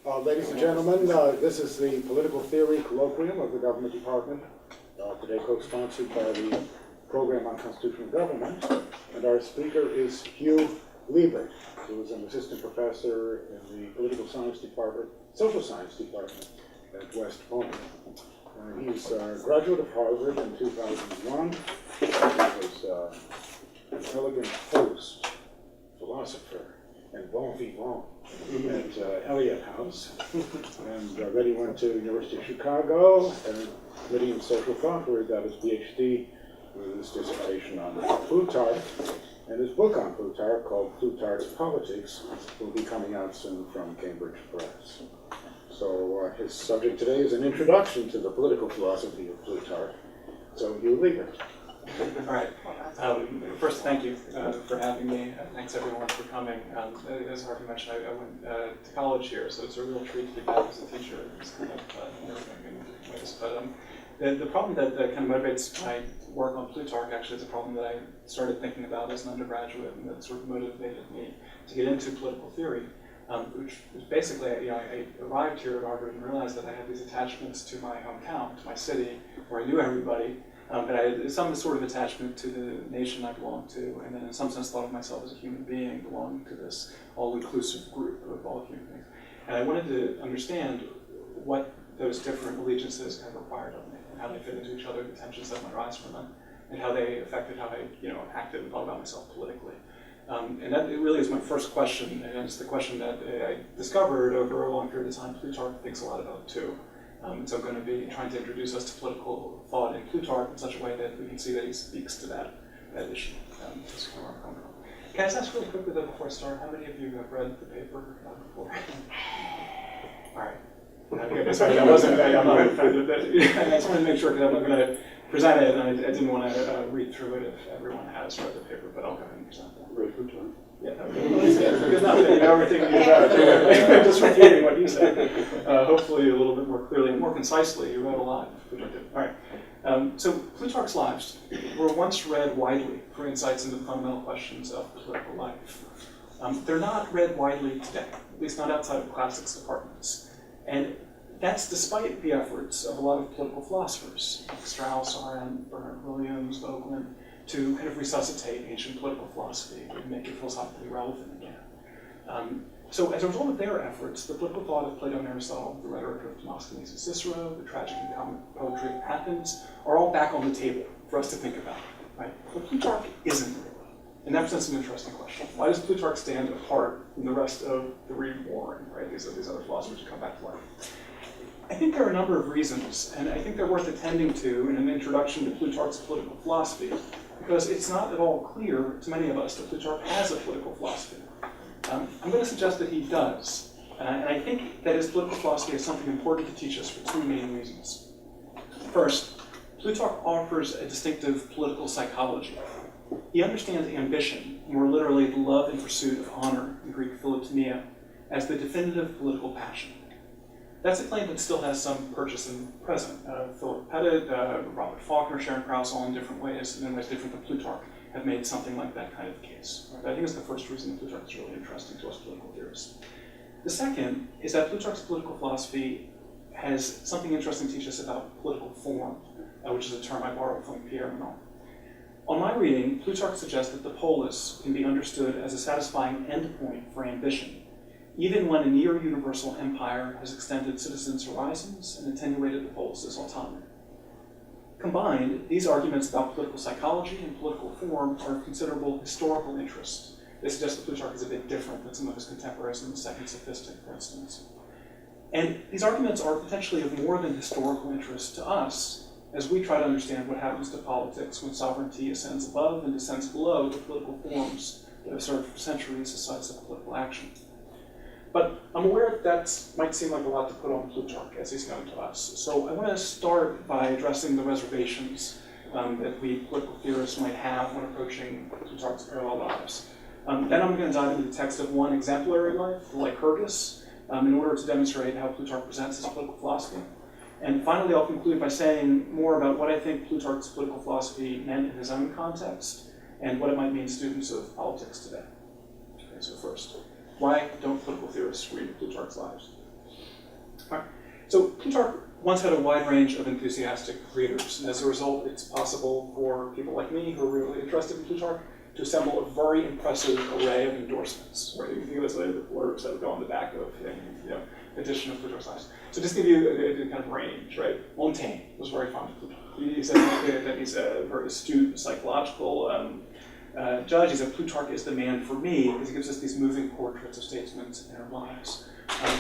Ladies and gentlemen, this is the Political Theory Colloquium of the Government Department, today co-sponsored by the Program on Constitutional Government. And our speaker is Hugh Liebert, who is an assistant professor in the Political Science Department, Social Science Department at West Point. He's a graduate of Harvard in 2001. He was an elegant host, philosopher, and bon vivant at Eliot House. And then he went to University of Chicago and studied in social thought, where he got his PhD with his dissertation on Plutarch. And his book on Plutarch, called Plutarch's Politics, will be coming out soon from Cambridge Press. So his subject today is an introduction to the political philosophy of Plutarch. So Hugh Liebert. All right. First, thank you for having me. Thanks everyone for coming. As Harvey mentioned, I went to college here, so it's a real treat to be back as a teacher. It's kind of nerve-wracking in different ways. But the problem that kind of motivates my work on Plutarch actually is a problem that I started thinking about as an undergraduate, and that sort of motivated me to get into political theory. Which was basically, I arrived here at Harvard and realized that I had these attachments to my hometown, to my city, where I knew everybody. But I had some sort of attachment to the nation I belonged to, and then in some sense thought of myself as a human being belonging to this all-inclusive group of all human beings. And I wanted to understand what those different allegiances kind of required of me, and how they fit into each other, the tensions that might arise from them, and how they affected how I acted and thought about myself politically. And that really is my first question, and it's the question that I discovered over a long period of time Plutarch thinks a lot about too. So I'm going to be trying to introduce us to political thought in Plutarch in such a way that we can see that he speaks to that issue. Can I just ask really quickly though before I start, how many of you have read the paper before? All right. I'm not offended. I just wanted to make sure because I'm going to present it, and I didn't want to read through it if everyone has read the paper, but I'll go ahead and present that. Read Plutarch. Yeah, because not that you know everything you about. I'm just repeating what you said. Hopefully a little bit more clearly and more concisely. You read a lot. All right. So Plutarch's lives were once read widely for insights into the fundamental questions of political life. They're not read widely today, at least not outside of classics departments. And that's despite the efforts of a lot of political philosophers, like Strauss, Arendt, Bernard Williams, Vogelen, to kind of resuscitate ancient political philosophy and make it philosophically relevant again. So as a result of their efforts, the political thought of Plato and Aristotle, the rhetoric of Demosthenes and Cicero, the tragic and comic poetry of Athens, are all back on the table for us to think about, right? But Plutarch isn't really. And that presents an interesting question. Why does Plutarch stand apart from the rest of the reborn, right? These other philosophers who come back to life. I think there are a number of reasons, and I think they're worth attending to in an introduction to Plutarch's political philosophy, because it's not at all clear to many of us that Plutarch has a political philosophy. I'm going to suggest that he does, and I think that his political philosophy has something important to teach us for two main reasons. First, Plutarch offers a distinctive political psychology. He understands ambition, more literally the love and pursuit of honor, in Greek philotimia, as the definitive political passion. That's a claim that still has some purchase in present. Philip Pettit, Robert Faulkner, Sharon Krause, all in different ways, and in ways different than Plutarch, have made something like that kind of case. Right? I think it's the first reason that Plutarch is really interesting to us political theorists. The second is that Plutarch's political philosophy has something interesting to teach us about political form, which is a term I borrowed from Pierre Renan. On my reading, Plutarch suggests that the polis can be understood as a satisfying endpoint for ambition, even when a near-universal empire has extended citizens' horizons and attenuated the polis's autonomy. Combined, these arguments about political psychology and political form are of considerable historical interest. They suggest that Plutarch is a bit different than some of his contemporaries in the second sophistic, for instance. And these arguments are potentially of more than historical interest to us as we try to understand what happens to politics when sovereignty ascends above and descends below the political forms that have served for centuries as sites of political action. But I'm aware that might seem like a lot to put on Plutarch as he's known to us. So I want to start by addressing the reservations that we political theorists might have when approaching Plutarch's parallel lives. Then I'm going to dive into the text of one exemplary life, the Lycurgus, in order to demonstrate how Plutarch presents his political philosophy. And finally, I'll conclude by saying more about what I think Plutarch's political philosophy meant in his own context and what it might mean to students of politics today. Okay, so first, why don't political theorists read Plutarch's lives? All right. So Plutarch once had a wide range of enthusiastic readers, and as a result, it's possible for people like me who are really interested in Plutarch to assemble a very impressive array of endorsements. Right? You can think of it as the blurbs that would go on the back of an edition of Plutarch's Lives. So just to give you a kind of range, right? Montaigne was very fond of Plutarch. He said that he's a very astute psychological judge. He said Plutarch is the man for me because he gives us these moving portraits of statesmen and their lives.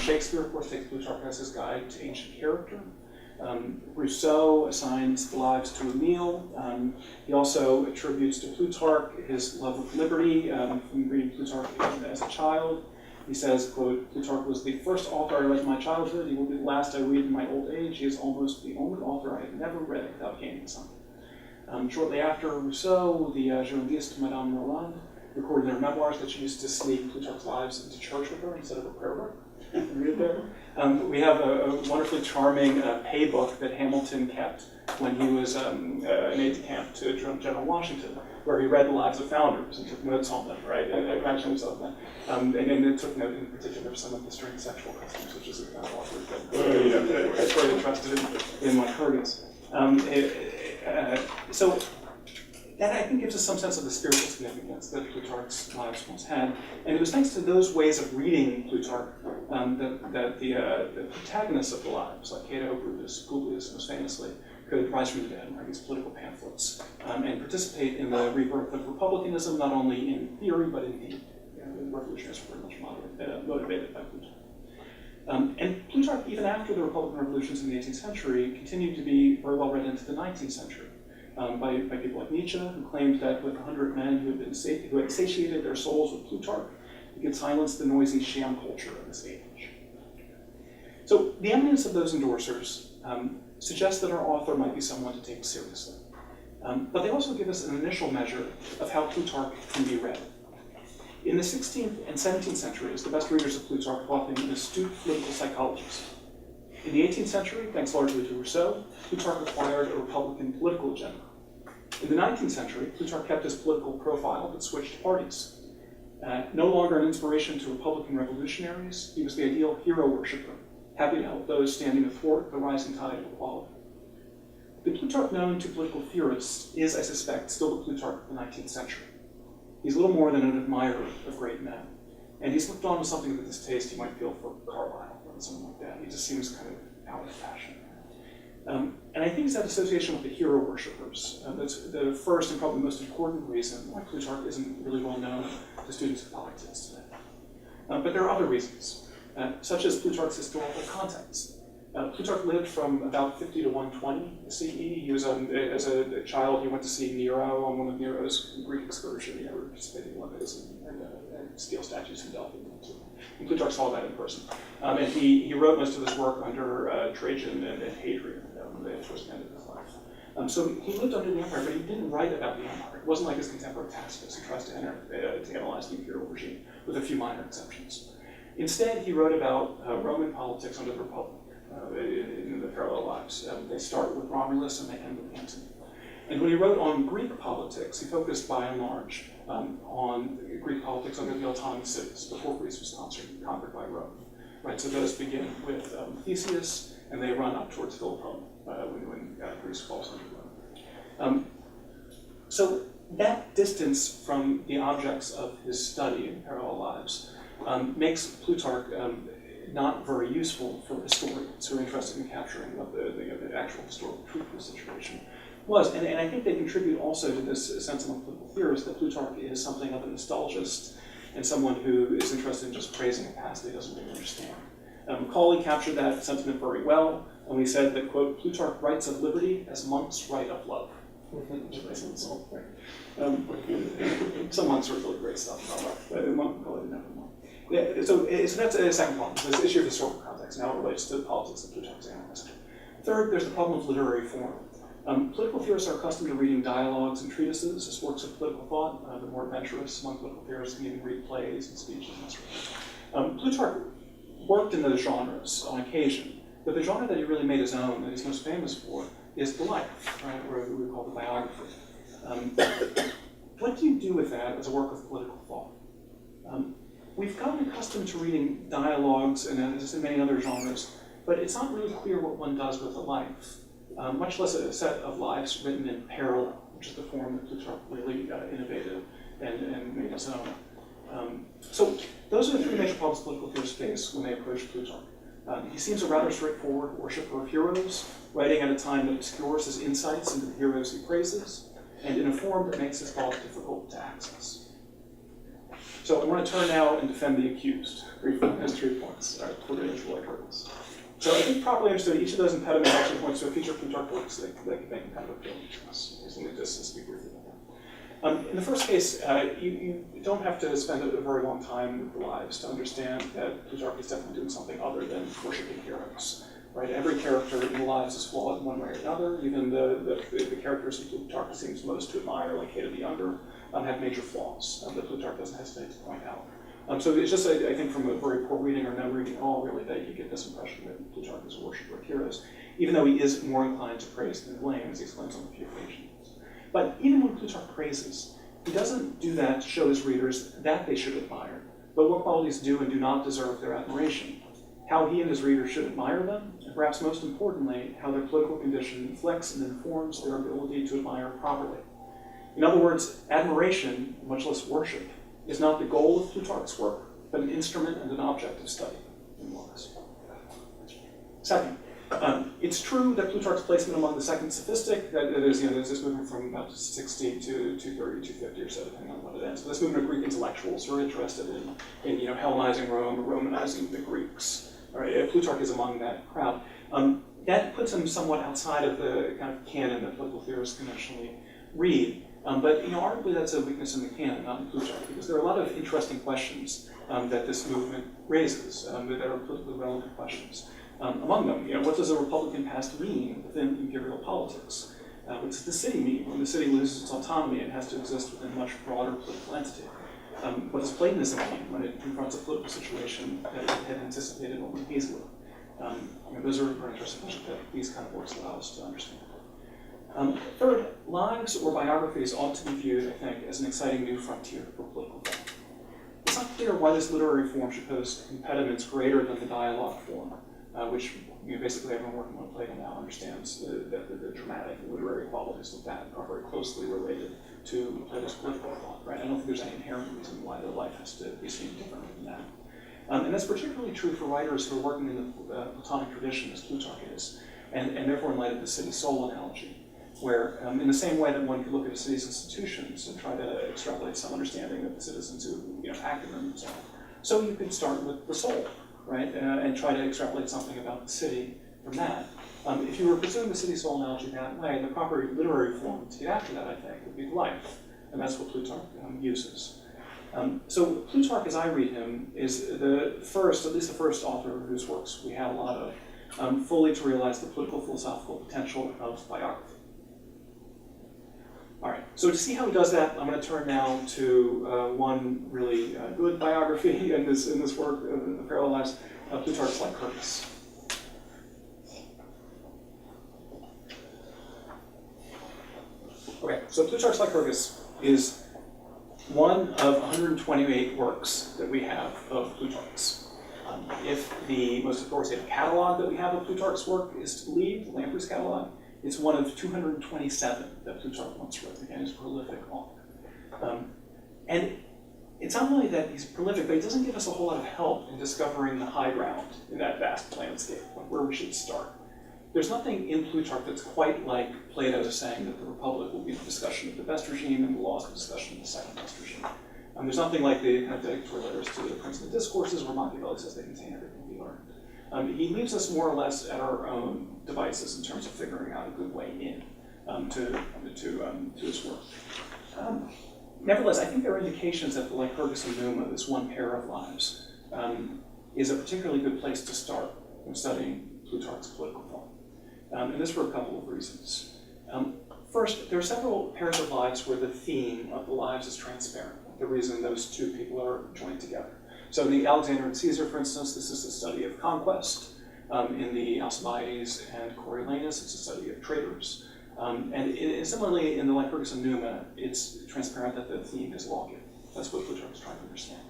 Shakespeare, of course, takes Plutarch as his guide to ancient character. Rousseau assigns the lives to Emile. He also attributes to Plutarch his love of liberty from reading Plutarch as a child. He says, quote, Plutarch was the first author I read in my childhood. He will be the last I read in my old age. He is almost the only author I have never read without gaining something. Shortly after Rousseau, the Girondist Madame Roland recorded in her memoirs that she used to sneak Plutarch's Lives into church with her instead of a prayer book. Read it there. We have a wonderfully charming pay book that Hamilton kept when he was an aide-de-camp to General Washington, where he read the lives of founders and took notes on them, right? And imagined himself that. And it took note in particular of some of the strange sexual customs, which is kind of awkward, but I'm very interested in my Curtis. So that, I think, gives us some sense of the spiritual significance that Plutarch's lives once had. And it was thanks to those ways of reading Plutarch that the protagonists of the lives, like Cato, Brutus, Publius, most famously, could rise from the dead and write these political pamphlets and participate in the rebirth of republicanism, not only in theory, but in deed. The revolutionaries were very much motivated by Plutarch. And Plutarch, even after the Republican revolutions in the 18th century, continued to be very well read into the 19th century. By people like Nietzsche, who claimed that with 100 men who had satiated their souls with Plutarch, he could silence the noisy sham culture of this age. So the eminence of those endorsers suggests that our author might be someone to take seriously. But they also give us an initial measure of how Plutarch can be read. In the 16th and 17th centuries, the best readers of Plutarch thought him an astute political psychologist. In the 18th century, thanks largely to Rousseau, Plutarch acquired a Republican political agenda. In the 19th century, Plutarch kept his political profile but switched parties. No longer an inspiration to Republican revolutionaries, he was the ideal hero worshiper, happy to help those standing athwart the rising tide of equality. The Plutarch known to political theorists is, I suspect, still the Plutarch of the 19th century. He's little more than an admirer of great men, and he's looked on with something of a distaste you might feel for Carlyle or something like that. He just seems kind of out of fashion. And I think it's that association with the hero worshippers. That's the first and probably most important reason why Plutarch isn't really well known to students of politics today. But there are other reasons, such as Plutarch's historical context. Plutarch lived from about 50 to 120 CE. He was, as a child, he went to see Nero on one of Nero's Greek excursions. He never participated in Olympics and steel statues from Delphi. And Plutarch saw that in person. And he wrote most of his work under Trajan and Hadrian towards the end of his life. So he lived under the empire, but he didn't write about the empire. It wasn't like his contemporary Tacitus, who tries to analyze the imperial regime, with a few minor exceptions. Instead, he wrote about Roman politics under the Republic. In the parallel lives. They start with Romulus and they end with Antony. And when he wrote on Greek politics, he focused by and large on Greek politics under the autonomous cities before Greece was conquered by Rome. Right, so those begin with Theseus and they run up towards Philippone when Greece falls under Rome. So that distance from the objects of his study in parallel lives makes Plutarch not very useful for historians who are interested in capturing what the actual historical truth of the situation was. And I think they contribute also to this sense among political theorists that Plutarch is something of a nostalgist and someone who is interested in just praising a past that he doesn't really understand. Macaulay captured that sentiment very well when he said that, quote, Plutarch writes of liberty as monks write of love. Some monks wrote really great stuff about love, but Macaulay didn't have them. So that's a second problem, this issue of historical context, and how it relates to the politics that Plutarch's analyzed. Third, there's the problem of literary form. Political theorists are accustomed to reading dialogues and treatises as works of political thought. The more adventurous among political theorists can even read plays and speeches and that sort of thing. Plutarch worked in those genres on occasion, but the genre that he really made his own, that he's most famous for, is the life, right, or what we call the biography. What do you do with that as a work of political thought? We've gotten accustomed to reading dialogues, and as in many other genres, but it's not really clear what one does with a life, much less a set of lives written in parallel, which is the form that Plutarch really innovated and made his own. So those are the three major problems political theorists face when they approach Plutarch. He seems a rather straightforward worshiper of heroes, writing at a time that obscures his insights into the heroes he praises, and in a form that makes his thought difficult to access. So I want to turn now and defend the accused, briefly, as 3 points, before getting into Lycurgus. So I think properly understood, each of those impediments actually points to a feature of Plutarch works that can make kind of appealing to us. So let me just speak briefly about that. In the first case, you don't have to spend a very long time with the lives to understand that Plutarch is definitely doing something other than worshipping heroes. Right? Every character in the lives is flawed in one way or another. Even the characters that Plutarch seems most to admire, like Cato the Younger, have major flaws that Plutarch doesn't hesitate to point out. So it's just, I think, from a very poor reading or no reading at all, really, that you get this impression that Plutarch is a worshiper of heroes, even though he is more inclined to praise than blame, as he explains on a few occasions. But even when Plutarch praises, he doesn't do that to show his readers that they should admire, but what qualities do and do not deserve their admiration, how he and his readers should admire them, and perhaps most importantly, how their political condition reflects and informs their ability to admire properly. In other words, admiration, much less worship, is not the goal of Plutarch's work, but an instrument and an object of study in laws. Second, it's true that Plutarch's placement among the second sophistic, that is, there's this movement from about 60 to 230, 250 or so, depending on what it ends. So this movement of Greek intellectuals who are interested in Hellenizing Rome, Romanizing the Greeks. All right, Plutarch is among that crowd. That puts him somewhat outside of the kind of canon that political theorists conventionally read. But arguably that's a weakness in the canon, not in Plutarch, because there are a lot of interesting questions that this movement raises that are politically relevant questions. Among them, what does a republican past mean within imperial politics? What does the city mean when the city loses its autonomy and has to exist within a much broader political entity? What does Platonism mean when it confronts a political situation that it had anticipated only easily? Those are very interesting questions that these kind of works allow us to understand. Third, lives or biographies ought to be viewed, I think, as an exciting new frontier for political thought. It's not clear why this literary form should pose impediments greater than the dialogue form, which basically everyone working on Plato now understands that the dramatic and literary qualities of that are very closely related to Plato's political thought. Right? I don't think there's any inherent reason why the life has to be seen differently than that. And that's particularly true for writers who are working in the Platonic tradition, as Plutarch is, and therefore in light of the city-soul analogy, where in the same way that one could look at a city's institutions and try to extrapolate some understanding of the citizens who acted in themselves, so you could start with the soul, right, and try to extrapolate something about the city from that. If you were pursuing the city-soul analogy that way, the proper literary form to get after that, I think, would be life, and that's what Plutarch uses. So Plutarch, as I read him, is the first, at least the first author whose works we have a lot of, fully to realize the political philosophical potential of biography. All right, so to see how he does that, I'm going to turn now to one really good biography in this work, the parallel lives, Plutarch's Lycurgus. Okay, so Plutarch's Lycurgus is one of 128 works that we have of Plutarch's. If the most authoritative catalog that we have of Plutarch's work is to believe, the Lamprey's catalog, it's one of 227 that Plutarch once wrote. Again, he's a prolific author. And it's not only that he's prolific, but he doesn't give us a whole lot of help in discovering the high ground in that vast landscape, like where we should start. There's nothing in Plutarch that's quite like Plato saying that the Republic will be the discussion of the best regime and the laws the discussion of the second best regime. There's nothing like the kind of dedicatory letters to the Prince of the Discourses where Machiavelli says they contain everything we learn. He leaves us more or less at our own devices in terms of figuring out a good way in to his work. Nevertheless, I think there are indications that the Lycurgus and Numa, this one pair of lives, is a particularly good place to start when studying Plutarch's political thought. And this for a couple of reasons. First, there are several pairs of lives where the theme of the lives is transparent, the reason those two people are joined together. So in the Alexander and Caesar, for instance, this is a study of conquest. In the Alcibiades and Coriolanus, it's a study of traitors. And similarly, in the Lycurgus and Numa, it's transparent that the theme is lawgiving. That's what Plutarch is trying to understand.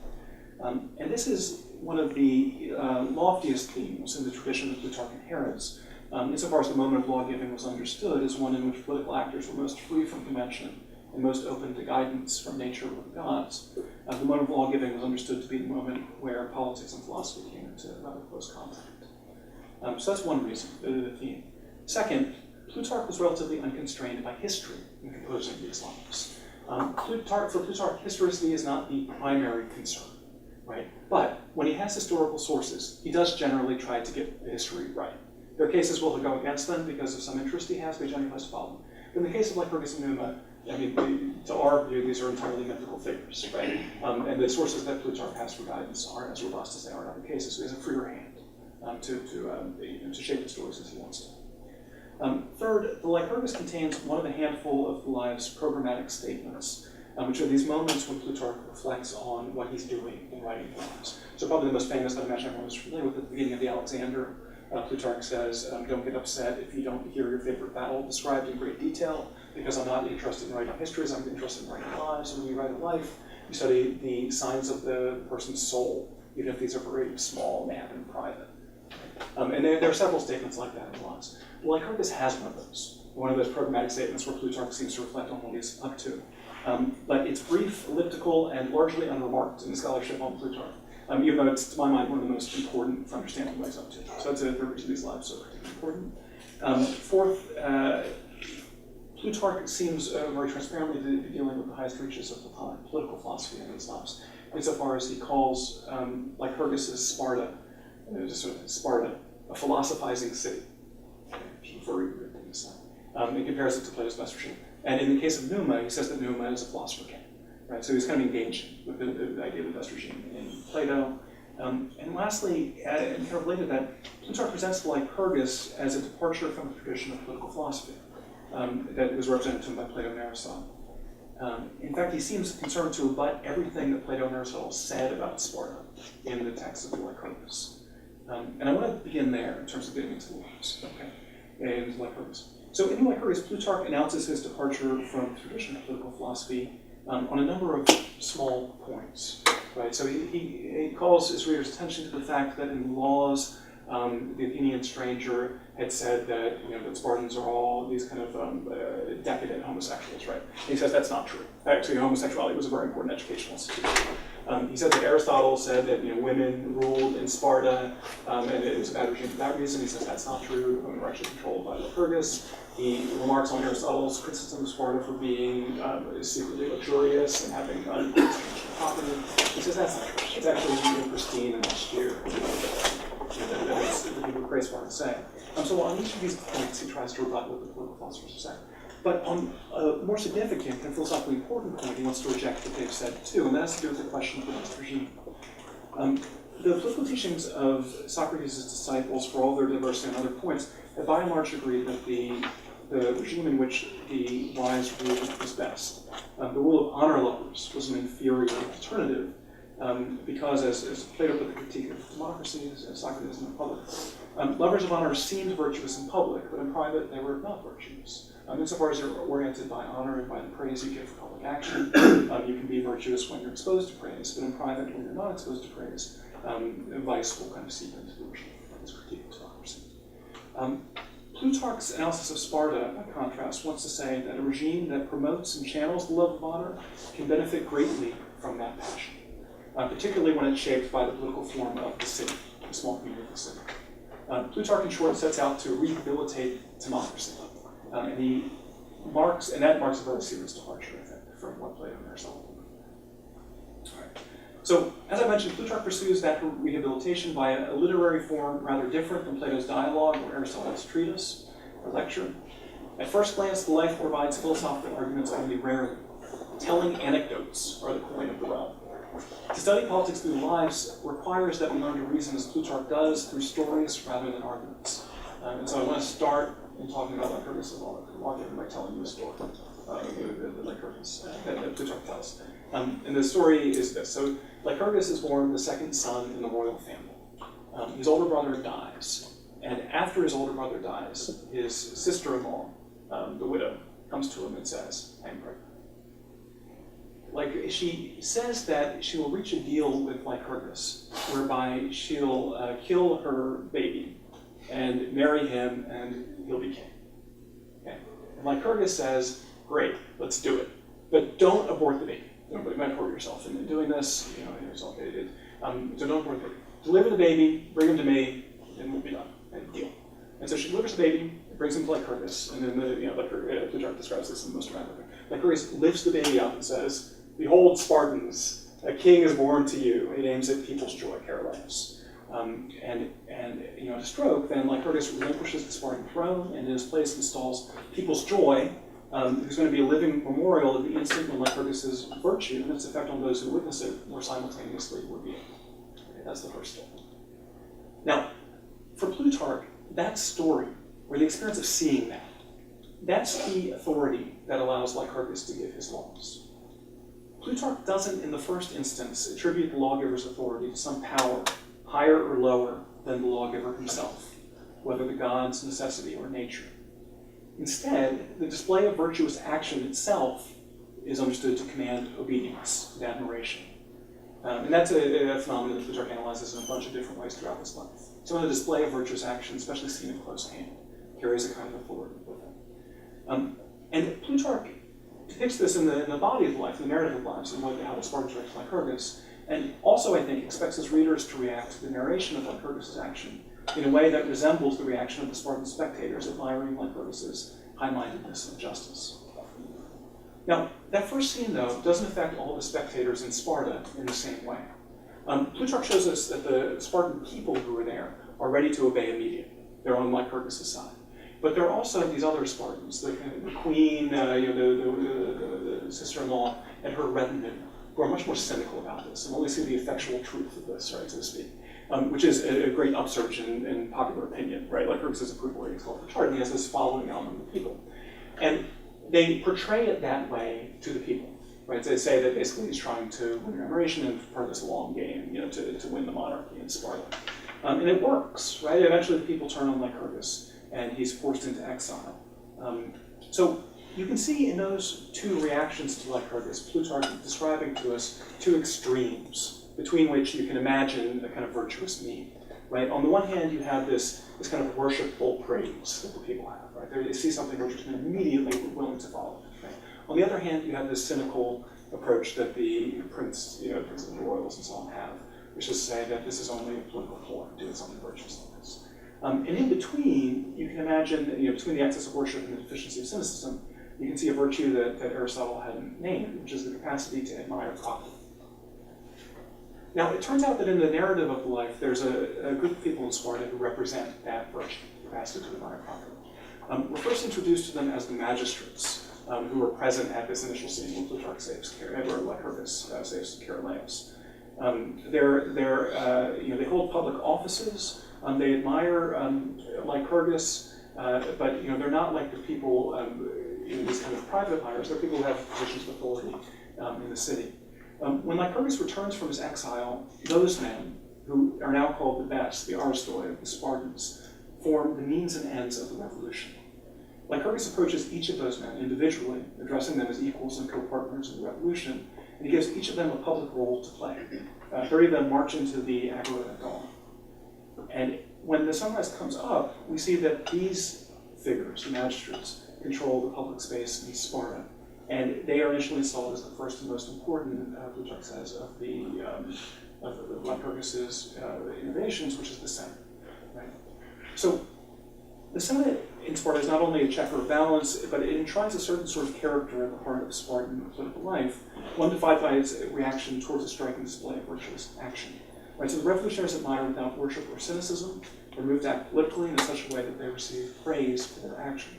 And this is one of the loftiest themes in the tradition that Plutarch inherits, insofar as the moment of law-giving was understood as one in which political actors were most free from convention and most open to guidance from nature or the gods. The moment of law-giving was understood to be the moment where politics and philosophy came into rather close contact. So that's one reason, the theme. Second, Plutarch was relatively unconstrained by history in composing these lives. For Plutarch, historicity is not the primary concern, right? But when he has historical sources, he does generally try to get the history right. There are cases where he'll go against them because of some interest he has, but he generally tries to follow them. But in the case of Lycurgus and Numa, I mean, to our view, these are entirely mythical figures, right? And the sources that Plutarch has for guidance aren't as robust as they are in other cases, so he has a freer hand to shape the stories as he wants to. Third, the Lycurgus contains one of a handful of the lives' programmatic statements, which are these moments when Plutarch reflects on what he's doing in writing the lives. So probably the most famous that I imagine everyone was familiar with at the beginning of the Alexander. Plutarch says, don't get upset if you don't hear your favorite battle described in great detail, because I'm not interested in writing histories, I'm interested in writing lives. And when you write a life, you study the signs of the person's soul, even if these are very small and they happen in private. And there are several statements like that in the lives. Lycurgus has one of those programmatic statements where Plutarch seems to reflect on what he's up to. But it's brief, elliptical, and largely unremarked in the scholarship on Plutarch. Even though it's, to my mind, one of the most important for understanding what he's up to. So that's the reason these lives are particularly important. Fourth, Plutarch seems very transparently to be dealing with the highest reaches of the time, political philosophy in these lives, insofar as he calls Lycurgus's Sparta, a philosophizing city. Very weird thing to say. He compares it to Plato's best regime. And in the case of Numa, he says that Numa is a philosopher king. Right? So he's kind of engaged with the idea of the best regime in Plato. And lastly, and kind of related to that, Plutarch presents Lycurgus as a departure from the tradition of political philosophy that was represented to him by Plato and Aristotle. In fact, he seems concerned to rebut everything that Plato and Aristotle said about Sparta in the text of the Lycurgus. And I want to begin there in terms of getting into the lives, okay, and Lycurgus. So in the Lycurgus, Plutarch announces his departure from the tradition of political philosophy on a number of small points, right? So he calls his readers' attention to the fact that in laws, the Athenian stranger had said that that Spartans are all these kind of decadent homosexuals, right? And he says that's not true. Actually, homosexuality was a very important educational institution. He said that Aristotle said that women ruled in Sparta, and it was a bad regime for that reason. He says that's not true. Women were actually controlled by Lycurgus. He remarks on Aristotle's criticism of Sparta for being secretly luxurious and having property. He says that's not true. It's actually pristine and austere. That's what people praise Sparta say. So on each of these points, he tries to rebut what the political philosophers are saying. But on a more significant and philosophically important point, he wants to reject what they've said too, and that has to do with the question of the best regime. The political teachings of Socrates' disciples, for all their diversity on other points, have by and large agreed that the regime in which the wise ruled was best. The rule of honor lovers was an inferior alternative, because, as Plato put the critique of democracy, as Socrates in the Republic, lovers of honor seemed virtuous in public, but in private they were not virtuous. Insofar as you're oriented by honor and by the praise you give for public action, you can be virtuous when you're exposed to praise, but in private, when you're not exposed to praise, vice will kind of seep into the regime. This critique of democracy. Plutarch's analysis of Sparta, by contrast, wants to say that a regime that promotes and channels the love of honor can benefit greatly from that passion, particularly when it's shaped by the political form of the city, the small community of the city. Plutarch, in short, sets out to rehabilitate democracy. And that marks a very serious departure, I think, from what Plato and Aristotle did. All right. So, as I mentioned, Plutarch pursues that rehabilitation by a literary form rather different than Plato's dialogue or Aristotle's treatise or lecture. At first glance, the life provides philosophical arguments only rarely. Telling anecdotes are the coin of the realm. To study politics through the lives requires that we learn to reason as Plutarch does through stories rather than arguments. And so I want to start in talking about Lycurgus and lawgiving by telling you a story that Lycurgus, that Plutarch tells. And the story is this. So Lycurgus is born the second son in the royal family. His older brother dies. And after his older brother dies, his sister-in-law, the widow, comes to him and says, I'm pregnant. Like, she says that she will reach a deal with Lycurgus, whereby she'll kill her baby and marry him, and he'll be king. Okay? And Lycurgus says, great, let's do it. But don't abort the baby. You might hurt yourself in doing this. You know, so don't abort the baby. Deliver the baby, bring him to me, and we'll be done. And deal. And so she delivers the baby, brings him to Lycurgus, and then Plutarch describes this in the most dramatic way. Lycurgus lifts the baby up and says, "Behold, Spartans, a king is born to you." It aims at people's joy, Chaeronea's. At a stroke, then Lycurgus relinquishes the Spartan throne, and in his place installs people's joy, who's going to be a living memorial of the instant when Lycurgus's virtue and its effect on those who witness it were simultaneously revealed. Okay, that's the first step. Now, for Plutarch, that story, or the experience of seeing that, that's the authority that allows Lycurgus to give his laws. Plutarch doesn't, in the first instance, attribute the lawgiver's authority to some power higher or lower than the lawgiver himself, whether the gods, necessity, or nature. Instead, the display of virtuous action itself is understood to command obedience and admiration. And that's a phenomenon that Plutarch analyzes in a bunch of different ways throughout his life. So the display of virtuous action, especially seen at close hand, carries a kind of authority with it. And Plutarch depicts this in the body of life, the narrative of lives, and how the Spartans react to Lycurgus. And also, I think, expects his readers to react to the narration of Lycurgus' action in a way that resembles the reaction of the Spartan spectators admiring Lycurgus' high-mindedness and justice. Now, that first scene, though, doesn't affect all the spectators in Sparta in the same way. Plutarch shows us that the Spartan people who are there are ready to obey immediately. They're on Lycurgus' side. But there are also these other Spartans, the queen, the sister-in-law, and her retinue, who are much more cynical about this and only see the effectual truth of this, right, so to speak, which is a great upsurge in popular opinion, right? Lycurgus' approval rating is called Plutarch, and he has this following among the people. And they portray it that way to the people, right? They say that basically he's trying to win admiration and part of this long game, to win the monarchy in Sparta. And it works, right? Eventually the people turn on Lycurgus, and he's forced into exile. So you can see in those two reactions to Lycurgus, Plutarch describing to us two extremes between which you can imagine a kind of virtuous mean, right? On the one hand, you have this kind of worshipful praise that the people have, right? They see something virtuous and immediately willing to follow it, right? On the other hand, you have this cynical approach that the princes and the royals and so on have, which is to say that this is only a political form, doing something virtuous like this. And in between, you can imagine, between the excess of worship and the deficiency of cynicism, you can see a virtue that Aristotle hadn't named, which is the capacity to admire properly. Now, it turns out that in the narrative of the life, there's a group of people in Sparta who represent that virtue, capacity to admire properly. We're first introduced to them as the magistrates, who were present at this initial scene when Plutarch saves Lycurgus saves Chaeronea's. They hold public offices. They admire Lycurgus, but they're not like the people these kind of private admirers. They're people who have positions of authority in the city. When Lycurgus returns from his exile, those men, who are now called the best, the Aristoi, the Spartans, form the means and ends of the revolution. Lycurgus approaches each of those men individually, addressing them as equals and co-partners in the revolution, and he gives each of them a public role to play. 30 of them march into the agora at dawn. And when the sunrise comes up, we see that these figures, the magistrates, control the public space in Sparta. And they are initially installed as the first and most important, Plutarch says, of Lycurgus' innovations, which is the Senate. Right? So the Senate in Sparta is not only a check or a balance, but it enshrines a certain sort of character at the heart of Spartan political life, one defined by its reaction towards a striking display of virtuous action. Right, so the revolutionaries admire without worship or cynicism, are moved to act politically in such a way that they receive praise for their action.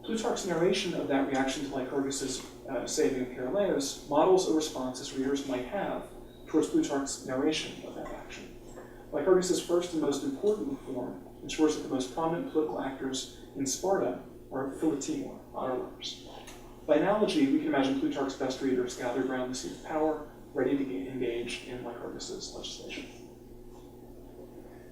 Plutarch's narration of that reaction to Lycurgus' saving of Chaeronea's models a response as readers might have towards Plutarch's narration of that action. Lycurgus' first and most important reform ensures that the most prominent political actors in Sparta are philotimoi, honor lovers. By analogy, we can imagine Plutarch's best readers gathered around the seat of power, ready to engage in Lycurgus' legislation.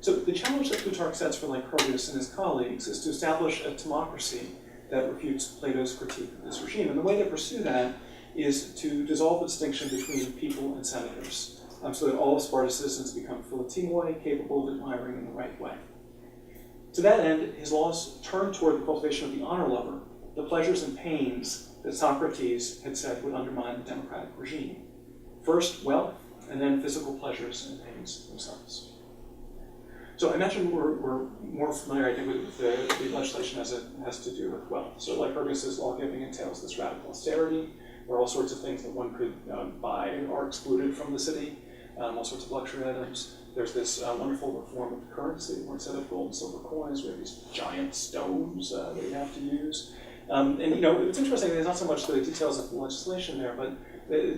So the challenge that Plutarch sets for Lycurgus and his colleagues is to establish a timocracy that refutes Plato's critique of this regime. And the way they pursue that is to dissolve the distinction between people and senators, so that all of Sparta's citizens become philotimoi, capable of admiring in the right way. To that end, his laws turned toward the cultivation of the honor lover, the pleasures and pains that Socrates had said would undermine the democratic regime. First, wealth, and then physical pleasures and pains themselves. So I mentioned we're more familiar, I think, with the legislation as it has to do with wealth. So Lycurgus's law giving entails this radical austerity, where all sorts of things that one could buy are excluded from the city, all sorts of luxury items. There's this wonderful reform of the currency, where instead of gold and silver coins, we have these giant stones that you have to use. And it's interesting, there's not so much the details of the legislation there, but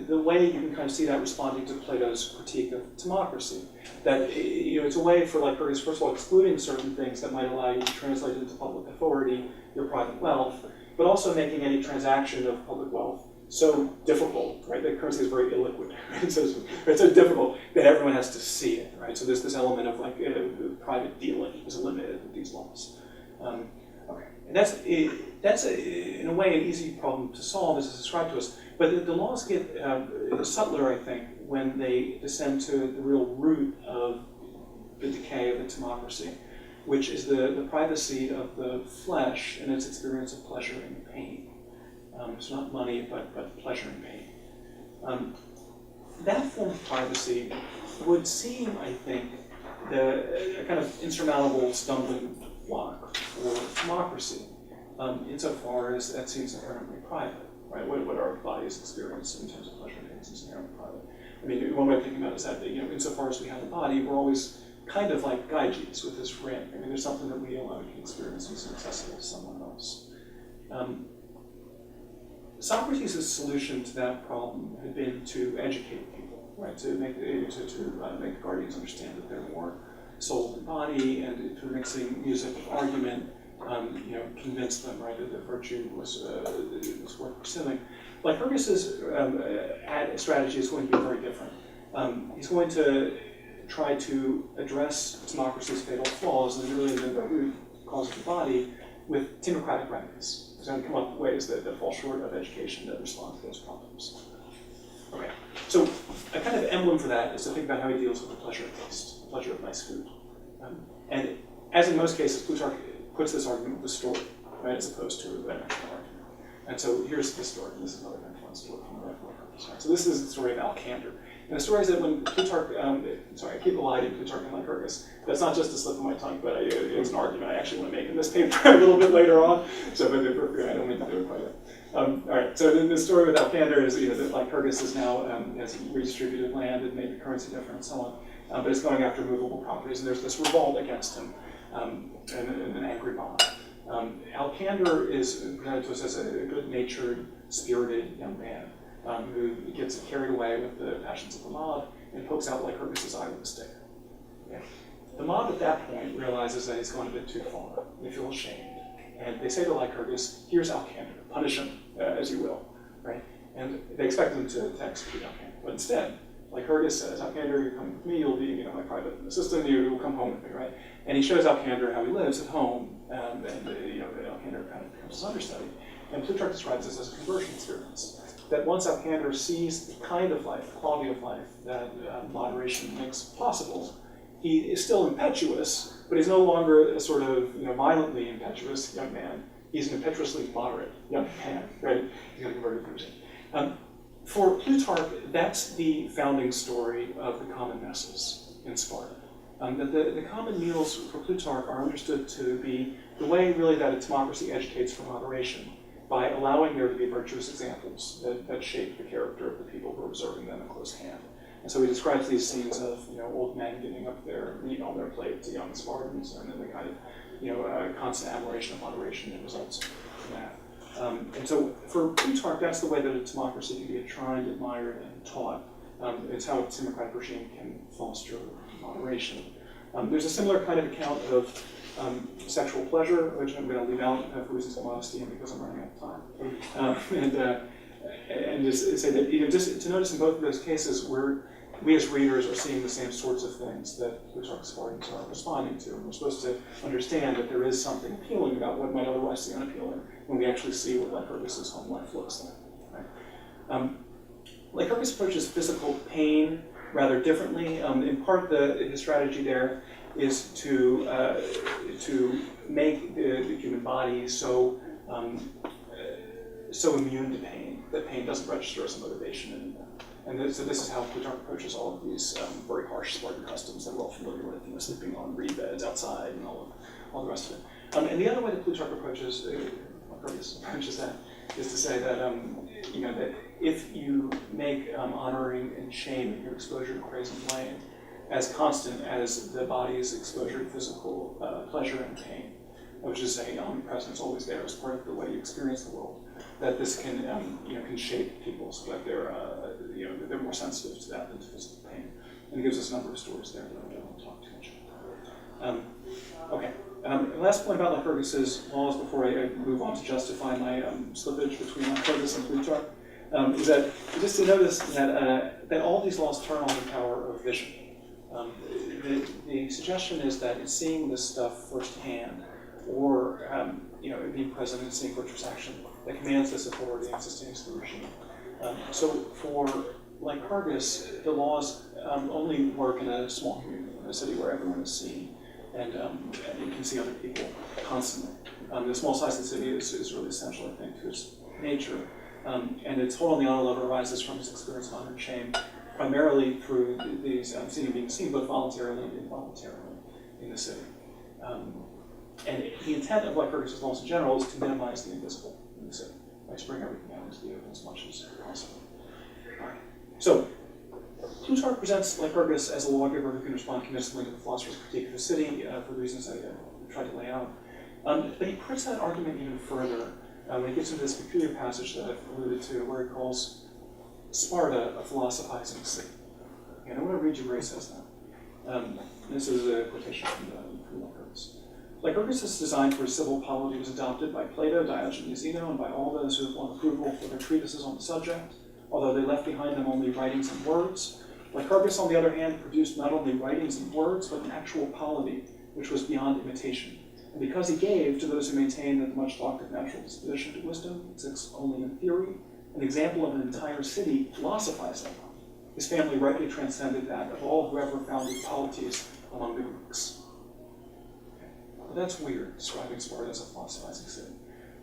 the way you can kind of see that responding to Plato's critique of democracy. That it's a way for Lycurgus, first of all, excluding certain things that might allow you to translate into public authority your private wealth, but also making any transaction of public wealth so difficult, right? The currency is very illiquid, right? So it's so difficult that everyone has to see it, right? So there's this element of private dealing is eliminated with these laws. Okay, and that's in a way an easy problem to solve as it's described to us. But the laws get subtler, I think, when they descend to the real root of the decay of the democracy, which is the privacy of the flesh and its experience of pleasure and pain. So not money, but pleasure and pain. That form of privacy would seem, I think, a kind of insurmountable stumbling block for democracy, insofar as that seems inherently private. Right? What our bodies experience in terms of pleasure and pain is inherently private. I mean, one way of thinking about it is that, insofar as we have a body, we're always kind of like Gyges with this ring. I mean, there's something that we alone can experience that's inaccessible to someone else. Socrates' solution to that problem had been to educate people, right? To make the guardians understand that they're more soul than body, and through mixing music with argument, convince them, right, that the virtue was worth pursuing. Lycurgus's strategy is going to be very different. He's going to try to address democracy's fatal flaws, and really the root cause of the body, with timocratic remedies. He's going to come up with ways that fall short of education that respond to those problems. Okay, so a kind of emblem for that is to think about how he deals with the pleasure of taste, the pleasure of nice food. And as in most cases, Plutarch puts this argument with a story, right, as opposed to an actual argument. And so here's the story, and this is another kind of fun story from the Lycurgus. So this is the story of Alcander. And the story is that when Plutarch, I keep eliding Plutarch and Lycurgus. That's not just a slip of my tongue, but it's an argument I actually want to make in this paper a little bit later on. So, but I don't mean to do it quite yet. All right, so then the story with Alcander is that Lycurgus is now, has redistributed land and made the currency different and so on, but it's going after movable properties, and there's this revolt against him, and an angry mob. Alcander is presented to us as a good-natured, spirited young man who gets carried away with the passions of the mob and pokes out Lycurgus' eye with a stick. Okay. The mob at that point realizes that he's gone a bit too far. They feel ashamed. And they say to Lycurgus, here's Alcander, punish him as you will. Right? And they expect him to execute Alcander. But instead, Lycurgus says, Alcander, you're coming with me, you'll be my private assistant, you will come home with me, right? And he shows Alcander how he lives at home, and Alcander kind of becomes his understudy. And Plutarch describes this as a conversion experience. That once Alcander sees the kind of life, the quality of life that moderation makes possible, he is still impetuous, but he's no longer a sort of violently impetuous young man. He's an impetuously moderate young man, right? He's got a converted person. For Plutarch, that's the founding story of the common messes in Sparta. That the common meals for Plutarch are understood to be the way really that a democracy educates for moderation, by allowing there to be virtuous examples that shape the character of the people who are observing them at close hand. And so he describes these scenes of old men giving up their meat on their plate to young Spartans, and then the kind of constant admiration of moderation that results from that. And so for Plutarch, that's the way that a democracy can be enshrined, admired, and taught. It's how a democratic regime can foster moderation. There's a similar kind of account of sexual pleasure, which I'm going to leave out for reasons of modesty and because I'm running out of time. And just say that just to notice in both of those cases, we as readers are seeing the same sorts of things that Plutarch's Spartans are responding to. And we're supposed to understand that there is something appealing about what might otherwise seem unappealing when we actually see what Lycurgus' home life looks like. Right? Lycurgus approaches physical pain rather differently. In part, his strategy there is to make the human body so immune to pain that pain doesn't register as a motivation anymore. And so this is how Plutarch approaches all of these very harsh Spartan customs that we're all familiar with, sleeping on reed beds outside and all the rest of it. And the other way that Plutarch approaches that is to say that that if you make honoring and shame your exposure to praise and blame as constant as the body's exposure to physical pleasure and pain, which is saying omnipresent, it's always there as part of the way you experience the world, that this can can shape people so that they're they're more sensitive to that than to physical pain. And it gives us a number of stories there that I don't want to talk too much about. Okay. The last point about Lycurgus's laws before I move on to justify my slippage between Lycurgus and Plutarch is that just to notice that all these laws turn on the power of vision. The suggestion is that in seeing this stuff firsthand, or being present and seeing virtuous action, that commands this authority and sustains the regime. So for Lycurgus, the laws only work in a small community, in a city where everyone is seen, and you can see other people constantly. The small size of the city is really essential, I think, to its nature. And its hold on the honor level arises from his experience of honor and shame, primarily through these being seen both voluntarily and involuntarily in the city. And the intent of Lycurgus' laws in general is to minimize the invisible in the city, to bring everything out into the open as much as possible. All right. So, Plutarch presents Lycurgus as a lawgiver who can respond convincingly to the philosopher's critique of the city for the reasons I tried to lay out. But he puts that argument even further when he gets into this peculiar passage that I've alluded to, where he calls Sparta a philosophizing city. And I want to read you where he says that. This is a quotation from Lycurgus. Lycurgus' design for a civil polity was adopted by Plato, Diogenes, Zeno, and by all those who have won approval for their treatises on the subject, although they left behind them only writings and words. Lycurgus, on the other hand, produced not only writings and words, but an actual polity, which was beyond imitation. And because he gave, to those who maintain that the much talked of natural disposition to wisdom exists only in theory, an example of an entire city philosophizing, his family rightly transcended that of all who ever founded polities among the Greeks. Okay. Well, that's weird, describing Sparta as a philosophizing city.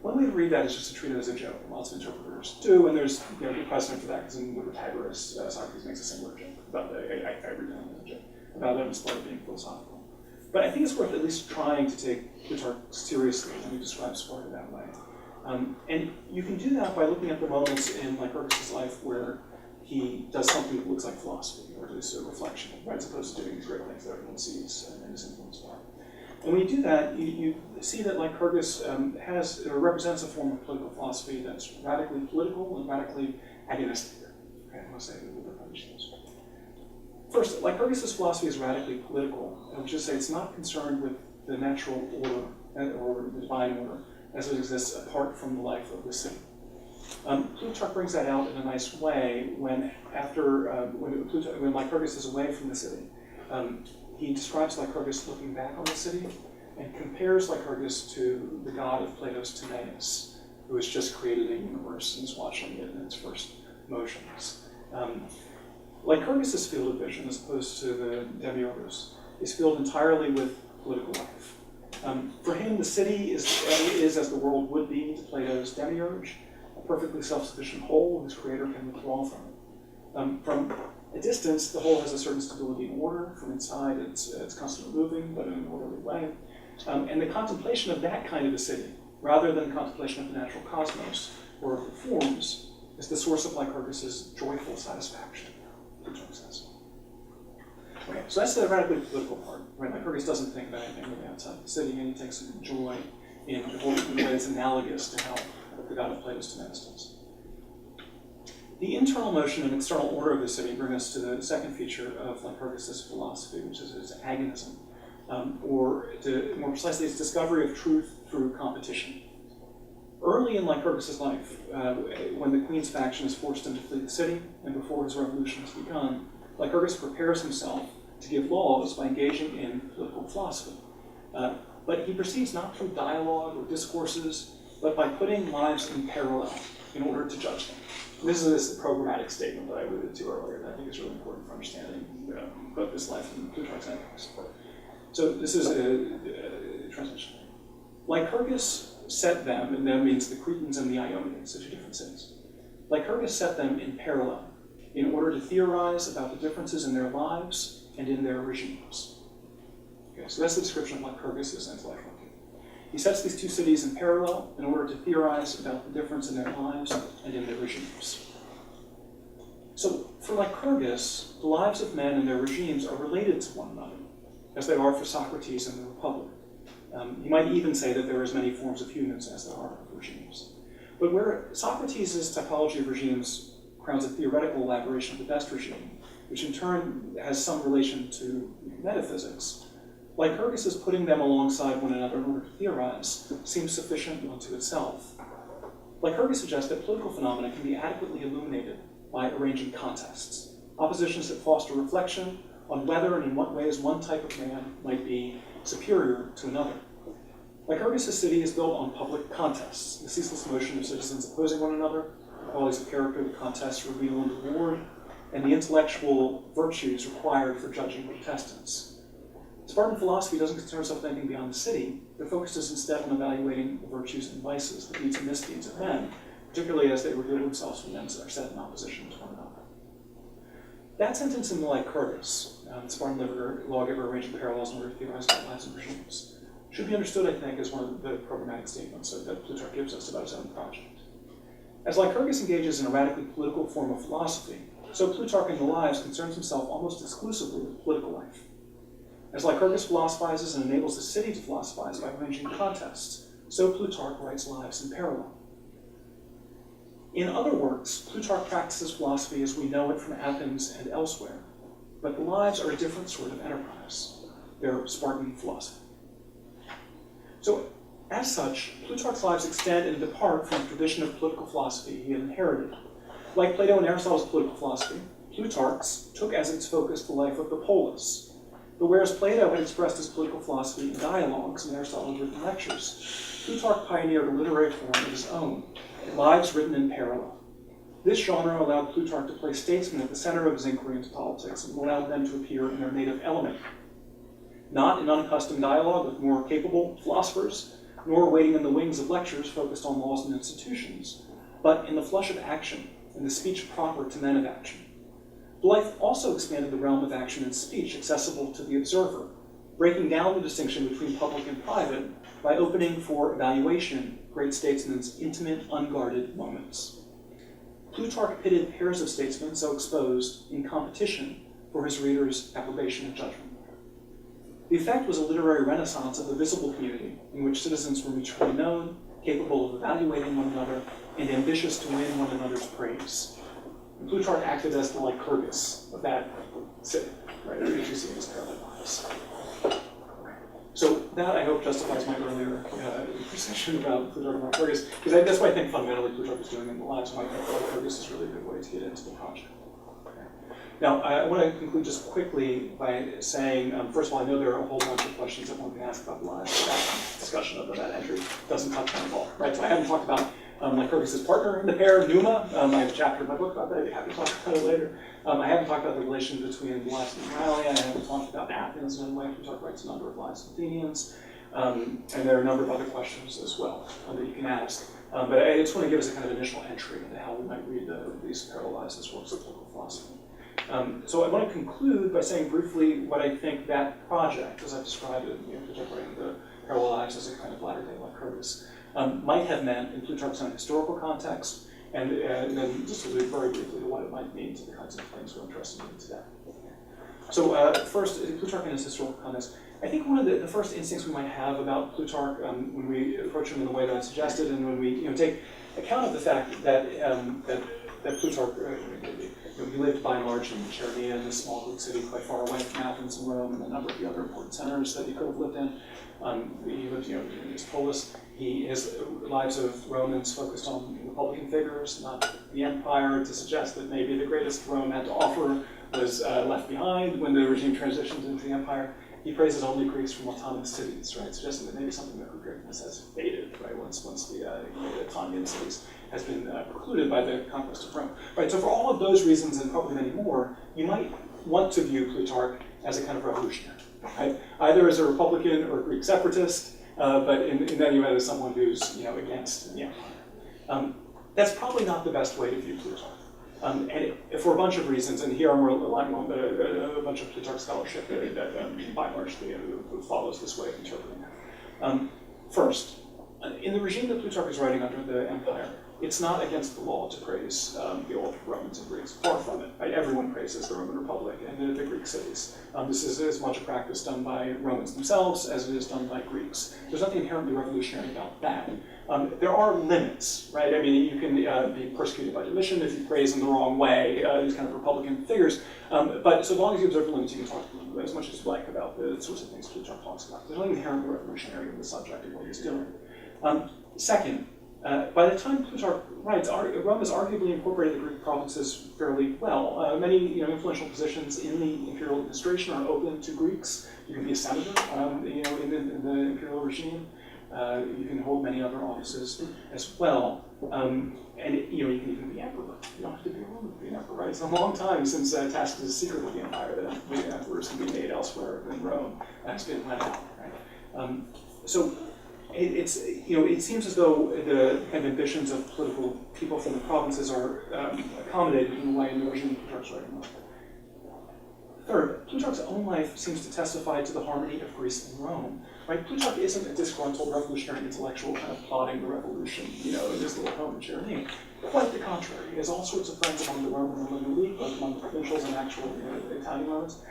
One way to read that is just to treat it as a joke. Lots of interpreters do, and there's good precedent for that, because in the Pythagoras, Socrates makes a similar joke about I read that as a joke about Sparta being philosophical. But I think it's worth at least trying to take Plutarch seriously when we describe Sparta that way. And you can do that by looking at the moments in Lycurgus' life where he does something that looks like philosophy, or at least a reflection, right, as opposed to doing these great things that everyone sees and is influenced by. And when you do that, you see that Lycurgus represents a form of political philosophy that's radically political and radically agonistic. Okay, I want to say those. First, Lycurgus' philosophy is radically political. I would just say it's not concerned with the natural order or the divine order as it exists apart from the life of the city. Plutarch brings that out in a nice way when Lycurgus is away from the city. He describes Lycurgus looking back on the city and compares Lycurgus to the god of Plato's Timaeus, who has just created a universe and is watching it in its first motions. Lycurgus' field of vision, as opposed to the Demiurgus, is filled entirely with political life. For him, the city is as the world would be to Plato's Demiurge, a perfectly self-sufficient whole whose creator can withdraw from it. From a distance, the whole has a certain stability and order. From inside, it's constantly moving, but in an orderly way. And the contemplation of that kind of a city, rather than the contemplation of the natural cosmos or of the forms, is the source of Lycurgus' joyful satisfaction, Plutarch says. Okay, so that's the radically political part. Right? Lycurgus doesn't think about anything really outside the city, and he takes joy in the whole way that's analogous to how the god of Plato's Timaeus does. The internal motion and external order of the city bring us to the second feature of Lycurgus' philosophy, which is its agonism, or more precisely, its discovery of truth through competition. Early in Lycurgus' life, when the queen's faction is forced him to flee the city, and before his revolution has begun, Lycurgus prepares himself to give laws by engaging in political philosophy. But he proceeds not through dialogue or discourses, but by putting lives in parallel in order to judge them. This is this programmatic statement that I alluded to earlier that I think is really important for understanding both this life and Plutarch's ethics. So this is a translation. Lycurgus set them, and them means the Cretans and the Ionians, so two different cities. Lycurgus set them in parallel in order to theorize about the differences in their lives and in their regimes. Okay, so that's the description of Lycurgus' intellectual. He sets these two cities in parallel in order to theorize about the difference in their lives and in their regimes. So for Lycurgus, the lives of men and their regimes are related to one another, as they are for Socrates and the Republic. You might even say that there are as many forms of humans as there are of regimes. But where Socrates' typology of regimes crowns a theoretical elaboration of the best regime, which in turn has some relation to metaphysics, Lycurgus' putting them alongside one another in order to theorize seems sufficient unto itself. Lycurgus suggests that political phenomena can be adequately illuminated by arranging contests, oppositions that foster reflection on whether and in what ways one type of man might be superior to another. Lycurgus' city is built on public contests, the ceaseless motion of citizens opposing one another, the qualities of character the contests reveal and reward, and the intellectual virtues required for judging contestants. Spartan philosophy doesn't concern itself with anything beyond the city, but focuses instead on evaluating the virtues and vices, the deeds and misdeeds of men, particularly as they reveal themselves when men are set in opposition to one another. That sentence in Lycurgus, the Spartan lawgiver arranging parallels in order to theorize about lives and regimes, should be understood, I think, as one of the programmatic statements that Plutarch gives us about his own project. As Lycurgus engages in a radically political form of philosophy, so Plutarch in the Lives concerns himself almost exclusively with political life. As Lycurgus philosophizes and enables the city to philosophize by arranging contests, so Plutarch writes Lives in parallel. In other works, Plutarch practices philosophy as we know it from Athens and elsewhere, but the Lives are a different sort of enterprise. They're Spartan philosophy. So, as such, Plutarch's Lives extend and depart from the tradition of political philosophy he had inherited. Like Plato and Aristotle's political philosophy, Plutarch's took as its focus the life of the polis. But whereas Plato had expressed his political philosophy in dialogues and Aristotle had written lectures, Plutarch pioneered a literary form of his own, Lives written in parallel. This genre allowed Plutarch to place statesmen at the center of his inquiry into politics and allowed them to appear in their native element. Not in unaccustomed dialogue with more capable philosophers, nor waiting in the wings of lectures focused on laws and institutions, but in the flush of action and the speech proper to men of action. The life also expanded the realm of action and speech accessible to the observer, breaking down the distinction between public and private by opening for evaluation great statesmen's intimate, unguarded moments. Plutarch pitted pairs of statesmen so exposed in competition for his readers' approbation and judgment. The effect was a literary renaissance of the visible community in which citizens were mutually known, capable of evaluating one another, and ambitious to win one another's praise. And Plutarch acted as the Lycurgus of that city, right? As you see in his parallel lives. So that, I hope, justifies my earlier precision about Plutarch and Lycurgus, because that's what I think fundamentally Plutarch is doing in the Lives, and I think Lycurgus is really a good way to get into the project. Now, I want to conclude just quickly by saying, first of all, I know there are a whole bunch of questions that one can ask about the Lives, but that discussion of that entry doesn't touch on it all, right? So I haven't talked about Lycurgus' partner in the pair, Numa. I have a chapter in my book about that. I'd be happy to talk about it later. I haven't talked about the relation between the Lives of Chaeronea. I haven't talked about Athens in any way. Plutarch writes a number of Lives of Athenians. And there are a number of other questions as well that you can ask. But I just want to give us a kind of initial entry into how we might read these parallel lives as works of political philosophy. So I want to conclude by saying briefly what I think that project, as I've described it, writing the parallel lives as a kind of latter-day Lycurgus, might have meant in Plutarch's own historical context, and then just allude very briefly to what it might mean to the kinds of things we're interested in today. So first, Plutarch in his historical context. I think one of the first instincts we might have about Plutarch when we approach him in the way that I suggested, and when we take account of the fact that that Plutarch he lived by and large in Chaeronea, in this small Greek city quite far away from Athens and Rome and a number of the other important centers that he could have lived in. He lived in his polis. His Lives of Romans focused on republican figures, not the empire, to suggest that maybe the greatest Rome had to offer was left behind when the regime transitioned into the empire. he praises only Greeks from autonomous cities, right? Suggesting that maybe something that Greekness has faded, right? Once the autonomy in the cities has been precluded by the conquest of Rome, right? So for all of those reasons and probably many more, you might want to view Plutarch as a kind of revolutionary, right? Either as a Republican or Greek separatist, but in any event as someone who's against the empire. That's probably not the best way to view Plutarch. And for a bunch of reasons, and here I'm relying on a bunch of Plutarch scholarship that by and large follows this way of interpreting it. First, in the regime that Plutarch is writing under the empire, it's not against the law to praise the old Romans and Greeks. Far from it. Right? Everyone praises the Roman Republic and the Greek cities. This is as much a practice done by Romans themselves as it is done by Greeks. There's nothing inherently revolutionary about that. There are limits, right? I mean, you can be persecuted by Domitian if you praise in the wrong way, these kind of Republican figures. But so long as you observe the limits, you can talk as much as you like about the sorts of things Plutarch talks about. There's nothing inherently revolutionary in the subject of what he's doing. Second, by the time Plutarch writes, Rome has arguably incorporated the Greek provinces fairly well. Many influential positions in the imperial administration are open to Greeks. You can be a senator in the imperial regime. You can hold many other offices as well. And you can even be emperor. You don't have to be a Roman to be an emperor, right? It's a long time since Tacitus is a secret of the empire that the emperors can be made elsewhere than Rome. That's been let out, right? So it seems as though the kind of ambitions of political people from the provinces are accommodated in a way in the regime Plutarch's writing about. Third, Plutarch's own life seems to testify to the harmony of Greece and Rome. Right? Plutarch isn't a disgruntled revolutionary intellectual kind of plotting the revolution, in his little home in Chaeronea. Quite the contrary. He has all sorts of friends among the Roman and Roman elite, both among the provincials and actual Italian Romans.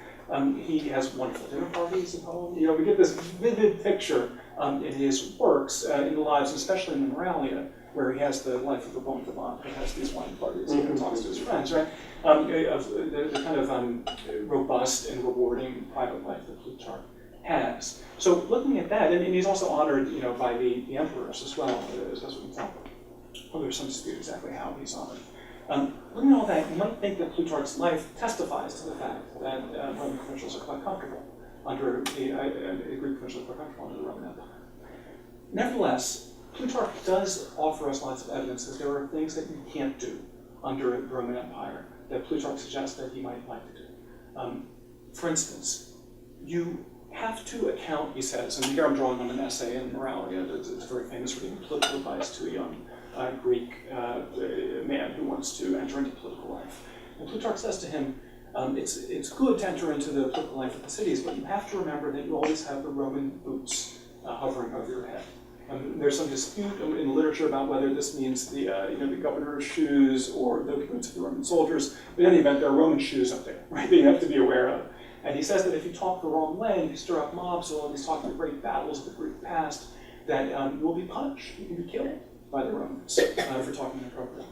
He has wonderful dinner parties at home. We get this vivid picture in his works, in the lives, especially in the Moralia, where he has the life of a bon vivant. He has these wine parties and talks to his friends, right? Of the kind of robust and rewarding private life that Plutarch has. So looking at that, and he's also honored, by the emperors as well, as we can tell. Well, there's some dispute exactly how he's honored. Looking at all that, you might think that Plutarch's life testifies to the fact that Roman provincials are quite comfortable under the Greek provincials are quite comfortable under the Roman Empire. Nevertheless, Plutarch does offer us lots of evidence that there are things that you can't do under the Roman Empire that Plutarch suggests that he might like to do. For instance, you have to account, he says, and here I'm drawing on an essay in Moralia that's very famous for giving political advice to a young Greek man who wants to enter into political life. And Plutarch says to him, it's good to enter into the political life of the cities, but you have to remember that you always have the Roman boots hovering over your head. There's some dispute in the literature about whether this means the governor's shoes or the boots of the Roman soldiers. But in any event, there are Roman shoes up there, right, that you have to be aware of. And he says that if you talk the wrong way, and you stir up mobs, or he's talking the great battles of the Greek past, that you will be punished. You can be killed by the Romans for talking inappropriately.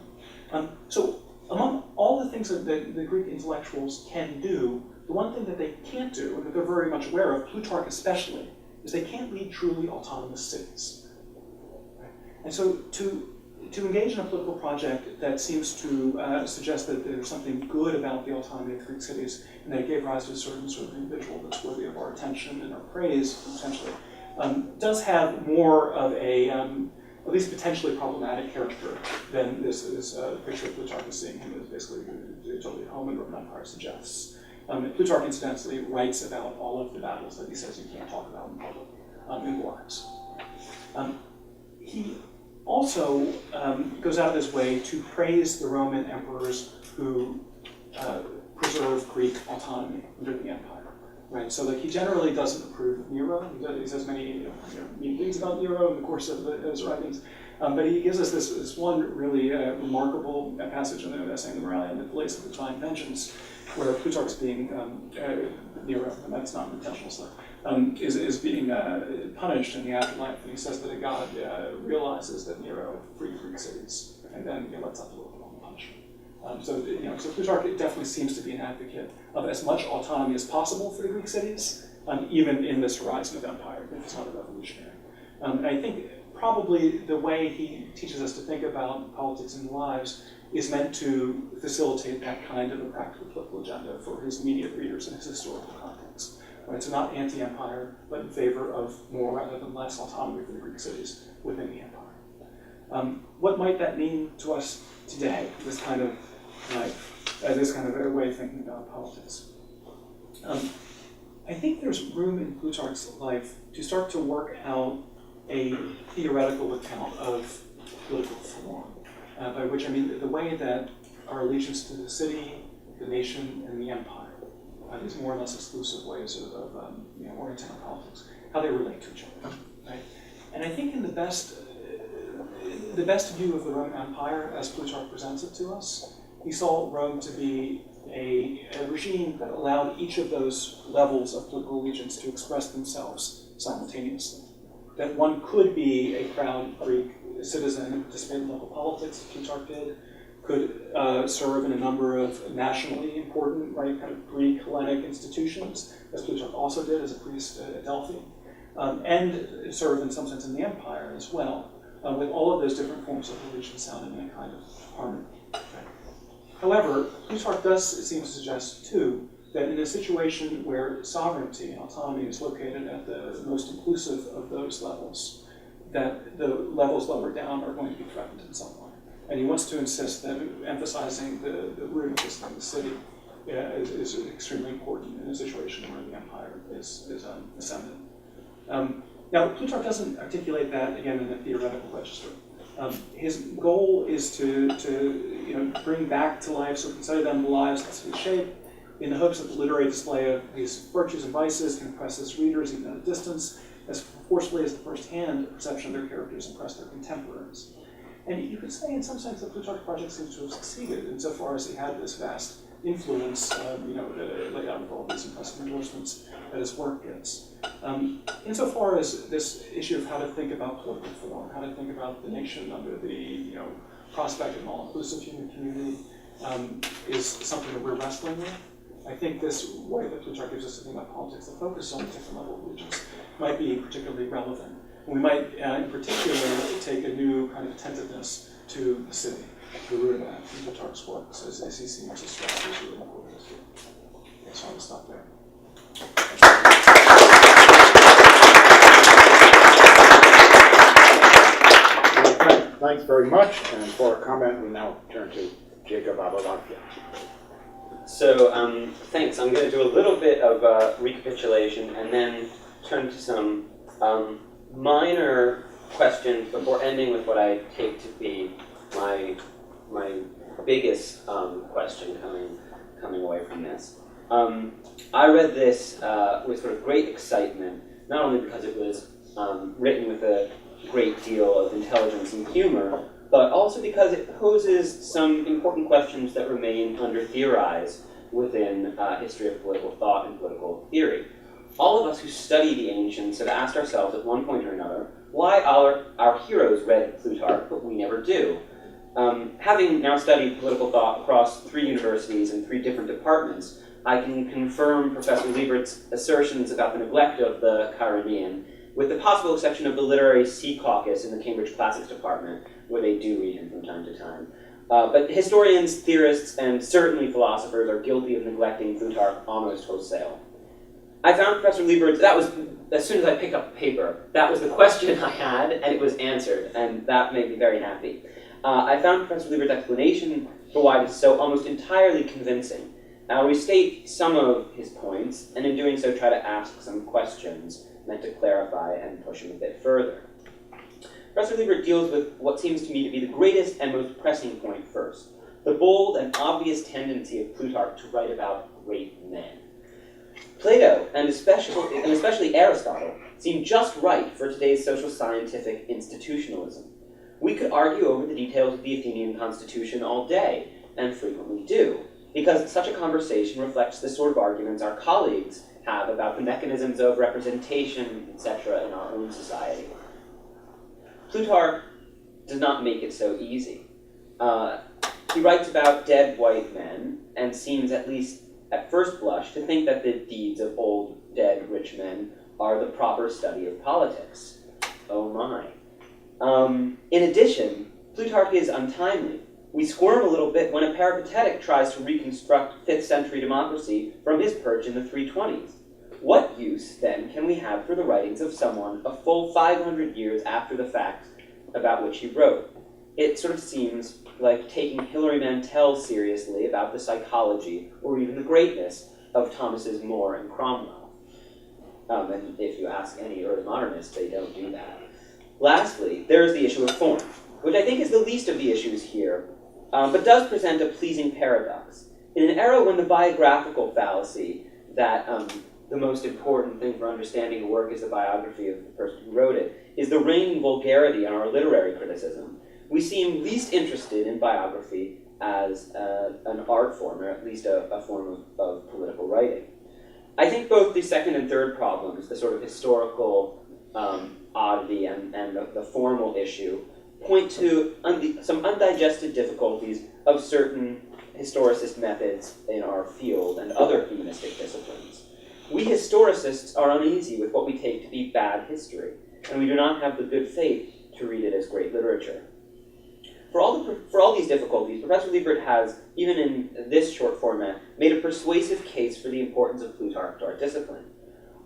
So among all the things that the Greek intellectuals can do, the one thing that they can't do, and that they're very much aware of, Plutarch especially, is they can't lead truly autonomous cities. Right? And so to engage in a political project that seems to suggest that there's something good about the autonomy of Greek cities, and that it gave rise to a certain sort of individual that's worthy of our attention and our praise, potentially, does have more of a, at least potentially problematic character than this picture of Plutarch is seeing him as basically totally at home in the Roman Empire suggests. Plutarch, incidentally, writes about all of the battles that he says you can't talk about in public in lives. He also goes out of his way to praise the Roman emperors who preserve Greek autonomy under the empire. Right, so he generally doesn't approve of Nero. He says many mean things about Nero in the course of his writings, but he gives us this one really remarkable passage in the essay in the Moralia, the place of divine vengeance, where Plutarch's being Nero, and that's not an intentional slip, is being punished in the afterlife, and he says that a god realizes that Nero freed Greek cities, and then lets up a little bit on the punishment. So Plutarch definitely seems to be an advocate of as much autonomy as possible for the Greek cities, even in this horizon of empire, if it's not a revolutionary. And I think probably the way he teaches us to think about politics and lives is meant to facilitate that kind of a practical political agenda for his immediate readers in his historical context. Right? So not anti-empire, but in favor of more rather than less autonomy for the Greek cities within the empire. What might that mean to us today, this kind of a way of thinking about politics? I think there's room in Plutarch's life to start to work out a theoretical account of political form, by which I mean the way that our allegiance to the city, the nation, and the empire, these more or less exclusive ways of orienting our politics, how they relate to each other. Right? And I think in the best view of the Roman Empire, as Plutarch presents it to us, he saw Rome to be a regime that allowed each of those levels of political allegiance to express themselves simultaneously. That one could be a proud Greek citizen and participate in local politics, as Plutarch did, could serve in a number of nationally important, right, kind of Greek Hellenic institutions, as Plutarch also did as a priest at Delphi, and serve in some sense in the empire as well, with all of those different forms of allegiance sounding in a kind of harmony. Right? However, Plutarch does, it seems to suggest, too, that in a situation where sovereignty and autonomy is located at the most inclusive of those levels, that the levels lower down are going to be threatened in some way. And he wants to insist that emphasizing the root of this thing, the city, is extremely important in a situation where the empire is ascendant. Now, Plutarch doesn't articulate that, again, in a theoretical register. His goal is to bring back to life, so consider them the lives that city shape, in the hopes that the literary display of these virtues and vices can impress his readers even at a distance, as forcefully as the first-hand perception of their characters impressed their contemporaries. And you could say, in some sense, that Plutarch's project seems to have succeeded insofar as he had this vast influence, laid out with all these impressive endorsements that his work gets. Insofar as this issue of how to think about political form, how to think about the nation under the prospect of an all-inclusive human community, is something that we're wrestling with. I think this way that Plutarch gives us to think about politics, the focus on a different level of allegiance, might be particularly relevant. We might, in particular, take a new kind of attentiveness to the city, the root of that in Plutarch's works, as he seems to stress is really important. Okay, so I'm going to stop there. Thanks very much. And for a comment, we now turn to Jacob Abalakia. So, thanks. I'm going to do a little bit of recapitulation and then turn to some minor questions before ending with what I take to be my biggest question coming away from this. I read this with sort of great excitement, not only because it was written with a great deal of intelligence and humor, but also because it poses some important questions that remain under-theorized within history of political thought and political theory. All of us who study the ancients have asked ourselves at one point or another why our heroes read Plutarch, but we never do. Having now studied political thought across 3 universities and 3 different departments, I can confirm Professor Liebert's assertions about the neglect of the Chaeronean, with the possible exception of the literary sea caucus in the Cambridge Classics department, where they do read him from time to time. But historians, theorists, and certainly philosophers are guilty of neglecting Plutarch almost wholesale. I found Professor Liebert's, that was, as soon as I picked up the paper, that was the question I had, and it was answered, and that made me very happy. I found Professor Liebert's explanation for why it is so almost entirely convincing. I'll restate some of his points, and in doing so try to ask some questions meant to clarify and push him a bit further. Professor Liebert deals with what seems to me to be the greatest and most pressing point first, the bold and obvious tendency of Plutarch to write about great men. Plato, and especially Aristotle, seem just right for today's social scientific institutionalism. We could argue over the details of the Athenian constitution all day, and frequently do, because such a conversation reflects the sort of arguments our colleagues have about the mechanisms of representation, etc., in our own society. Plutarch does not make it so easy. He writes about dead white men, and seems, at least at first blush, to think that the deeds of old, dead, rich men are the proper study of politics. Oh my. In addition, Plutarch is untimely. We squirm a little bit when a peripatetic tries to reconstruct 5th century democracy from his perch in the 320s. what use, then, can we have for the writings of someone a full 500 years after the fact about which he wrote? It sort of seems like taking Hilary Mantel seriously about the psychology or even the greatness of Thomas's More and Cromwell. And if you ask any early modernists, they don't do that. Lastly, there is the issue of form, which I think is the least of the issues here, but does present a pleasing paradox. In an era when the biographical fallacy, that the most important thing for understanding a work is the biography of the person who wrote it, is the reigning vulgarity in our literary criticism, we seem least interested in biography as an art form, or at least a form of political writing. I think both the second and third problems, the sort of historical oddity and the formal issue, point to some undigested difficulties of certain historicist methods in our field and other humanistic disciplines. We historicists are uneasy with what we take to be bad history, and we do not have the good faith to read it as great literature. For all these difficulties, Professor Liebert has, even in this short format, made a persuasive case for the importance of Plutarch to our discipline.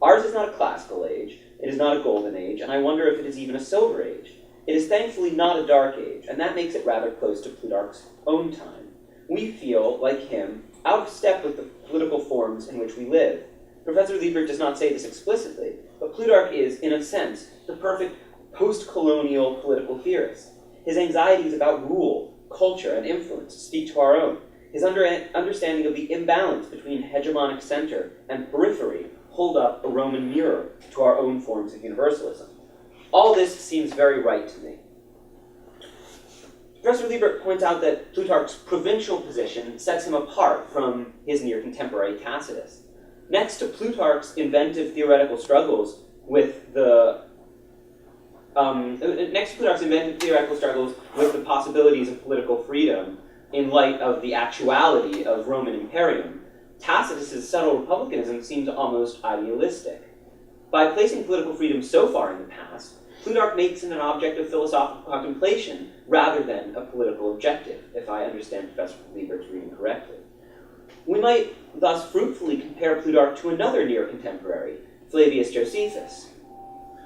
Ours is not a classical age, it is not a golden age, and I wonder if it is even a silver age. It is thankfully not a dark age, and that makes it rather close to Plutarch's own time. We feel, like him, out of step with the political forms in which we live. Professor Liebert does not say this explicitly, but Plutarch is, in a sense, the perfect post-colonial political theorist. His anxieties about rule, culture, and influence speak to our own. His understanding of the imbalance between hegemonic center and periphery hold up a Roman mirror to our own forms of universalism. All this seems very right to me. Professor Liebert points out that Plutarch's provincial position sets him apart from his near contemporary Tacitus. Next to Plutarch's inventive theoretical struggles with the possibilities of political freedom in light of the actuality of Roman imperium, Tacitus's subtle republicanism seems almost idealistic. By placing political freedom so far in the past, Plutarch makes it an object of philosophical contemplation rather than a political objective, if I understand Professor Liebert's reading correctly. We might thus fruitfully compare Plutarch to another near contemporary, Flavius Josephus.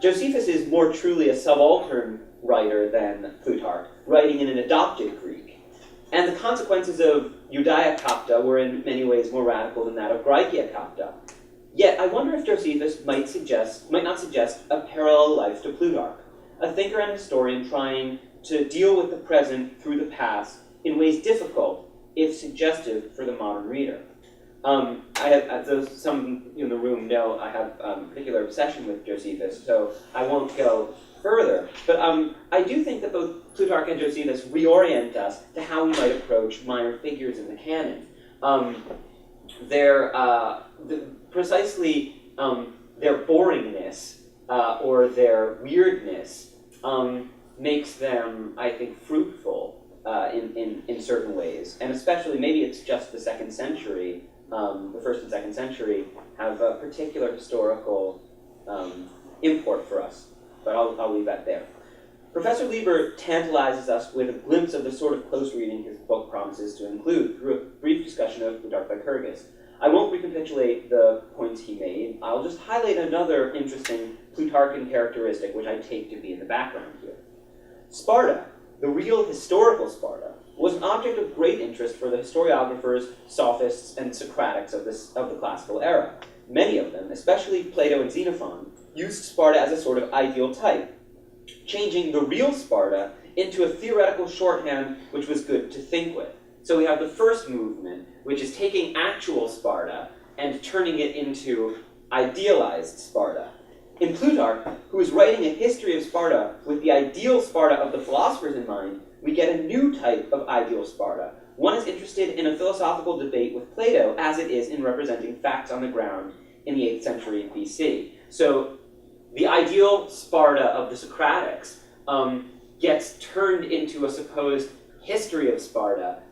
Josephus is more truly a subaltern writer than Plutarch, writing in an adopted Greek. And the consequences of Judaea Capta were in many ways more radical than that of Graecia Capta. Yet I wonder if Josephus might not suggest a parallel life to Plutarch, a thinker and historian trying to deal with the present through the past in ways difficult, if suggestive, for the modern reader. I have, as some in the room know, I have a particular obsession with Josephus, so I won't go further. But I do think that both Plutarch and Josephus reorient us to how we might approach minor figures in the canon. Precisely their boringness or their weirdness makes them, I think, fruitful in certain ways. And especially, maybe it's just the second century, the first and second century, have a particular historical import for us. But I'll leave that there. Professor Liebert tantalizes us with a glimpse of the sort of close reading his book promises to include through a brief discussion of Plutarch Lycurgus. I won't recapitulate the points he made. I'll just highlight another interesting Plutarchian characteristic which I take to be in the background here. Sparta, the real historical Sparta, was an object of great interest for the historiographers, sophists, and Socratics of the classical era. Many of them, especially Plato and Xenophon, used Sparta as a sort of ideal type, changing the real Sparta into a theoretical shorthand which was good to think with. So we have the first movement, which is taking actual Sparta and turning it into idealized Sparta. In Plutarch, who is writing a history of Sparta with the ideal Sparta of the philosophers in mind, we get a new type of ideal Sparta. One is interested in a philosophical debate with Plato as it is in representing facts on the ground in the 8th century BC. So the ideal Sparta of the Socratics gets turned into a supposed history of Sparta,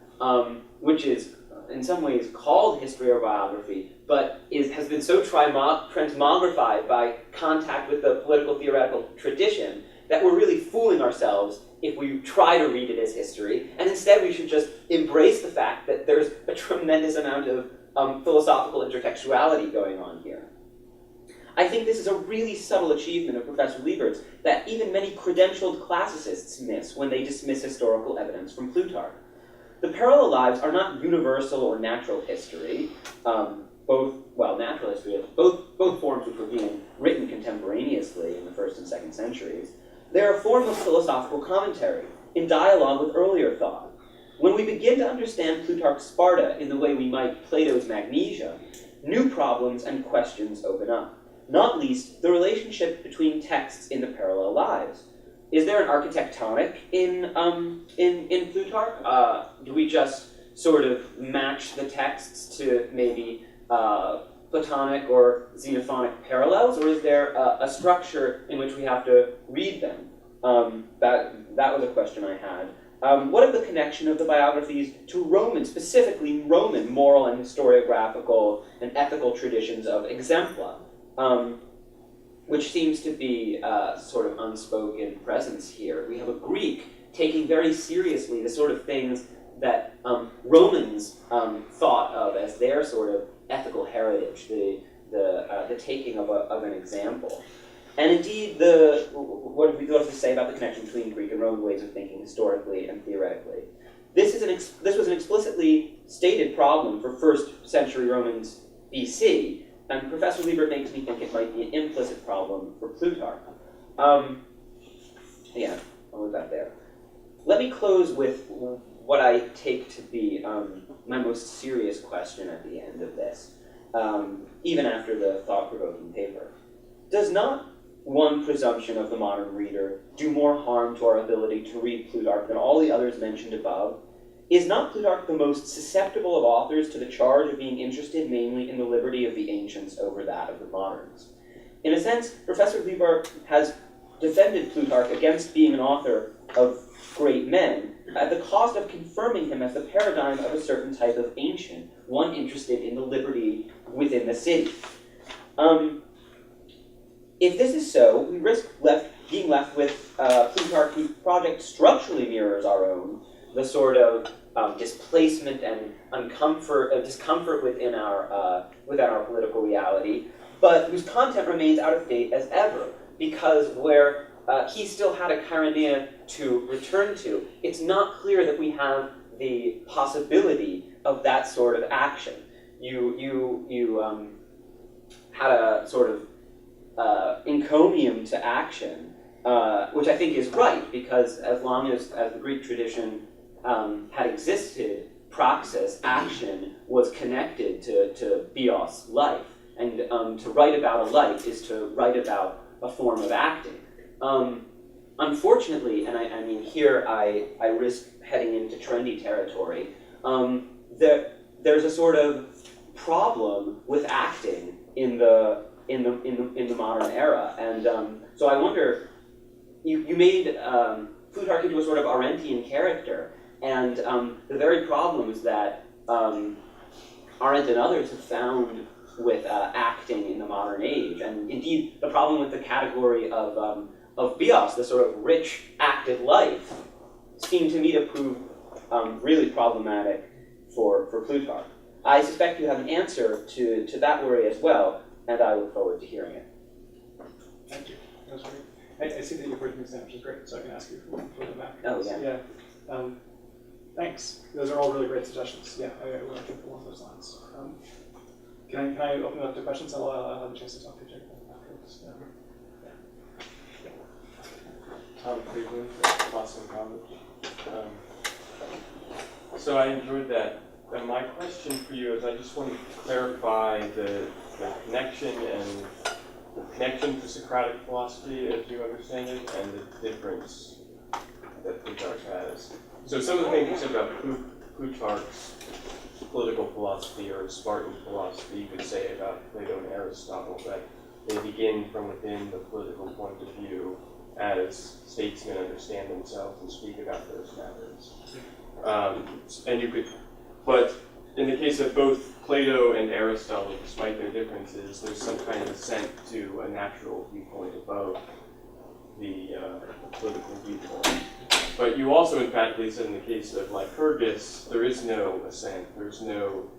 which is in some ways called history or biography, but has been so transmogrified by contact with the political theoretical tradition that we're really fooling ourselves if we try to read it as history, and instead we should just embrace the fact that there's a tremendous amount of philosophical intertextuality going on here. I think this is a really subtle achievement of Professor Liebert's that even many credentialed classicists miss when they dismiss historical evidence from Plutarch. The parallel lives are not universal or natural history, natural history, both forms which were being written contemporaneously in the 1st and 2nd centuries. They're a form of philosophical commentary, in dialogue with earlier thought. When we begin to understand Plutarch's Sparta in the way we might Plato's Magnesia, new problems and questions open up, not least the relationship between texts in the parallel lives. Is there an architectonic in Plutarch? Do we just sort of match the texts to maybe Platonic or Xenophonic parallels, or is there a structure in which we have to read them? That was a question I had. What of the connection of the biographies to Roman, specifically Roman moral and historiographical and ethical traditions of exempla, which seems to be sort of unspoken presence here. We have a Greek taking very seriously the sort of things that Romans thought of as their sort of ethical heritage, the taking of an example. And indeed, what do we have to say about the connection between Greek and Roman ways of thinking historically and theoretically? This was an explicitly stated problem for 1st century Romans BC, and Professor Liebert makes me think it might be an implicit problem for Plutarch. Yeah, I'll leave that there. Let me close with what I take to be my most serious question at the end of this, even after the thought-provoking paper. Does not one presumption of the modern reader do more harm to our ability to read Plutarch than all the others mentioned above? Is not Plutarch the most susceptible of authors to the charge of being interested mainly in the liberty of the ancients over that of the moderns? In a sense, Professor Liebert has defended Plutarch against being an author of great men at the cost of confirming him as the paradigm of a certain type of ancient, one interested in the liberty within the city. If this is so, we risk being left with Plutarch, whose project structurally mirrors our own, the sort of displacement and discomfort within our political reality, but whose content remains out of date as ever, because where he still had a Chaeronea to return to, it's not clear that we have the possibility of that sort of action. You had a sort of encomium to action, which I think is right, because as long as the Greek tradition had existed, praxis, action, was connected to bios, life. And to write about a life is to write about a form of acting. Unfortunately, and I mean here I risk heading into trendy territory, there's a sort of problem with acting in the modern era, and so I wonder, you made Plutarch into a sort of Arendtian character, and the very problems that Arendt and others have found with acting in the modern age, and indeed the problem with the category of bios, the sort of rich active life, seem to me to prove really problematic for Plutarch. I suspect you have an answer to that worry as well, and I look forward to hearing it. Thank you. That was great. I see that you've written these down, which is great, so I can ask you for them after. Oh, yeah. Yeah. Thanks. Those are all really great suggestions. Yeah, I will think along those lines. Can I open it up to questions? I'll have a chance to talk to Jacob afterwards. Tom Cleveland from Boston College. So I enjoyed that. And my question for you is, I just want to clarify the connection to Socratic philosophy as you understand it, and the difference that Plutarch has. So some of the things you said about Plutarch's political philosophy or Spartan philosophy, you could say about Plato and Aristotle, that they begin from within the political point of view as statesmen understand themselves and speak about those matters. But in the case of both Plato and Aristotle, despite their differences, there's some kind of assent to a natural viewpoint above the political viewpoint. But you also emphatically said in the case of Lycurgus, there is no assent, there's no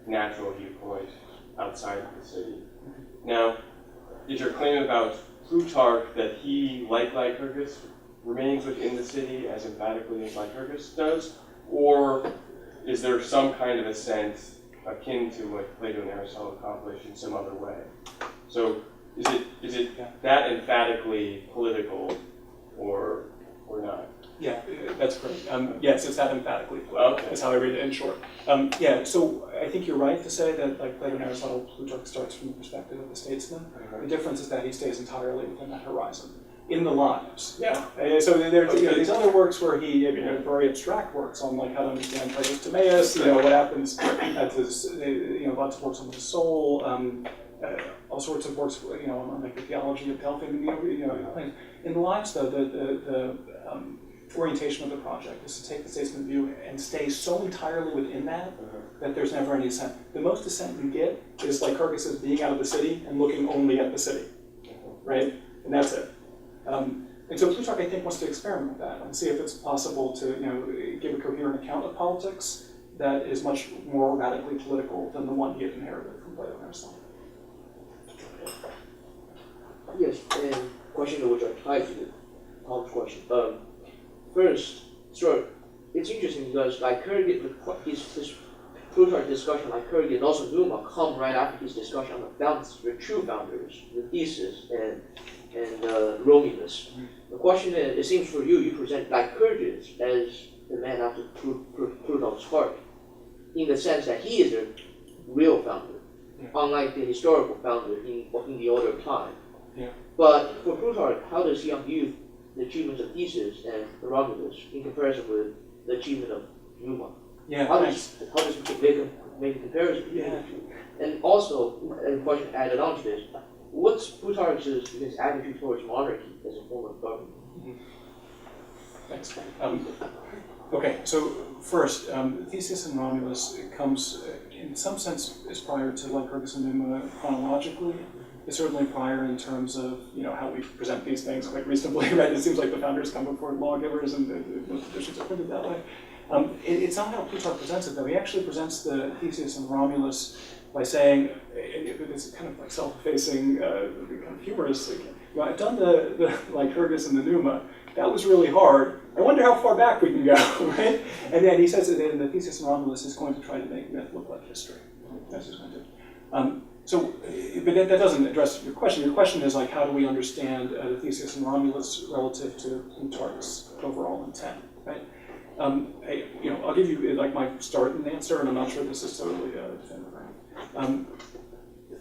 natural viewpoint outside of the city. Now, is your claim about Plutarch that he, like Lycurgus, remains within the city as emphatically as Lycurgus does, or is there some kind of ascent akin to what Plato and Aristotle accomplished in some other way? So is it that emphatically political or not? Yeah, that's correct. Yes, it's that emphatically political. Okay. That's how I read it in short. Yeah, so I think you're right to say that, like Plato and Aristotle, Plutarch starts from the perspective of the statesman. The difference is that he stays entirely within that horizon. In the lives. Yeah. So there are these other works where he, very abstract works on like how to understand Plato's Timaeus, what happens at this, lots of works on the soul, all sorts of works, on like the theology of Delphin. In the lives, though, the orientation of the project is to take the statesman view and stay so entirely within that that there's never any ascent. The most ascent you get is like Lycurgus being out of the city and looking only at the city, right? And that's it. And so Plutarch, I think, wants to experiment with that and see if it's possible to, give a coherent account of politics that is much more radically political than the one he had inherited from Plato and Aristotle. Yes, and question which I tied to Tom's question. First, sure, it's interesting because Lycurgus, his Plutarch discussion, Lycurgus and also Numa come right after his discussion on the founders, the true founders, the Theseus and Romulus. The question is, it seems for you present Lycurgus as the man after Plutarch's heart, in the sense that he is the real founder, unlike the historical founder in the older time. Yeah. But for Plutarch, how does he view the achievements of Theseus and Romulus in comparison with the achievement of Numa? Yeah. How does he make a comparison between the two? And also, a question added on to this, what's Plutarch's attitude towards monarchy as a form of government? Thanks. Okay, so first, Theseus and Romulus comes, in some sense, is prior to Lycurgus and Numa chronologically. It's certainly prior in terms of how we present these things quite reasonably, right? It seems like the founders come before lawgivers, and most editions are printed that way. It's not how Plutarch presents it, though. He actually presents the Theseus and Romulus by saying, it's kind of like self-effacing, kind of humorous. I've done the Lycurgus and the Numa. That was really hard. I wonder how far back we can go, right? And then he says that in the Theseus and Romulus is going to try to make myth look like history. That's what he's going to do. But that doesn't address your question. Your question is like, how do we understand the Theseus and Romulus relative to Plutarch's overall intent, right? I'll give you like my start and answer, and I'm not sure this is totally definitive, right?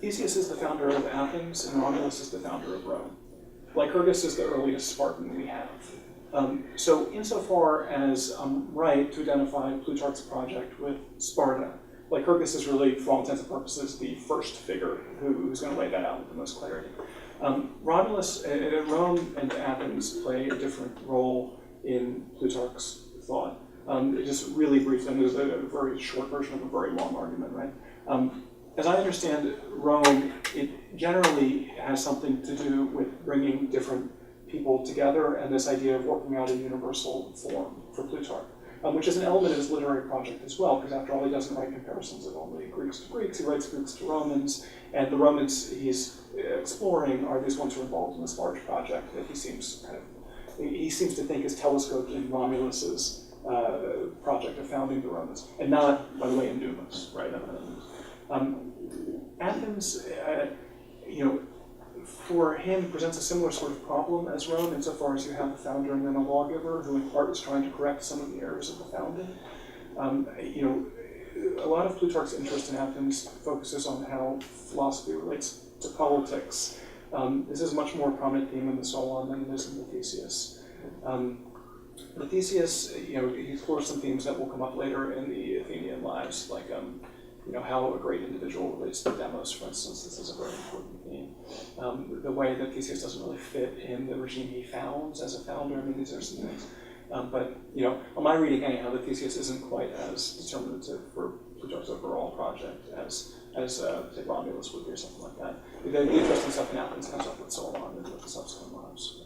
Theseus is the founder of Athens, and Romulus is the founder of Rome. Lycurgus is the earliest Spartan we have. So insofar as I'm right to identify Plutarch's project with Sparta, Lycurgus is really, for all intents and purposes, the first figure who's going to lay that out with the most clarity. Romulus, Rome and Athens play a different role in Plutarch's thought. Just really briefly, and there's a very short version of a very long argument, right? As I understand Rome, it generally has something to do with bringing different people together and this idea of working out a universal form for Plutarch, which is an element of his literary project as well, because after all, he doesn't write comparisons of only Greeks to Greeks, he writes Greeks to Romans, and the Romans he's exploring are these ones who are involved in this large project that he seems to think is telescoped in Romulus's project of founding the Romans, and not, by the way, in Numa's, right? Athens, for him, presents a similar sort of problem as Rome, insofar as you have a founder and then a lawgiver who in part is trying to correct some of the errors of the founding. A lot of Plutarch's interest in Athens focuses on how philosophy relates to politics. This is a much more prominent theme in the Solon than it is in the Theseus. The Theseus, he explores some themes that will come up later in the Athenian lives, like how a great individual relates to Demos, for instance. This is a very important theme. The way that Theseus doesn't really fit in the regime he founds as a founder. I mean, these are some things. But on my reading anyhow, the Theseus isn't quite as determinative for Plutarch's overall project as say Romulus would be or something like that. The interesting stuff in Athens comes up with Solon and with the subsequent lives.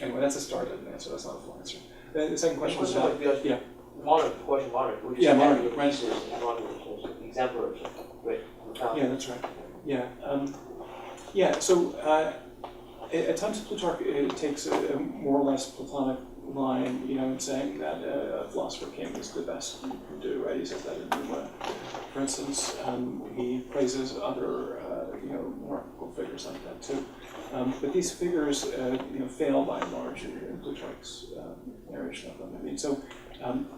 Anyway, that's a start of an answer. That's not a full answer. The second question was about Monarch, which is monarch, right. Theseus and Romulus as exemplars, right? Yeah, that's right. Yeah. Yeah, so at times Plutarch takes a more or less Platonic line, in saying that a philosopher king is the best you can do, right? He says that in Numa. For instance, he praises other, monarchical figures like that too. But these figures, fail by and large in Plutarch's narration of them. I mean, so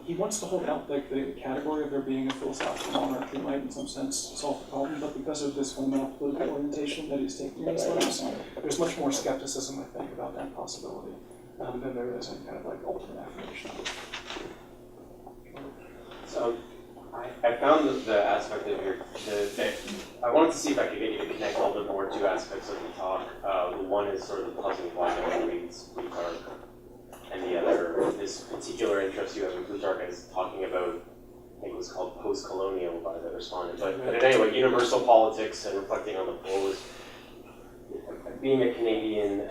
he wants to hold out like the category of there being a philosophical monarch who might, in some sense, solve the problem. But because of this fundamental political orientation that he's taking in his letters, there's much more skepticism, I think, about that possibility than there is any kind of like ultimate affirmation. So I found the aspect of I wanted to see if I could get you to connect a little bit more two aspects of the talk. The one is sort of the puzzling why no one reads Plutarch, and the other, this particular interest you have in Plutarch is talking about, I think it was called post-colonial by the respondent, but anyway, universal politics and reflecting on the full. Being a Canadian,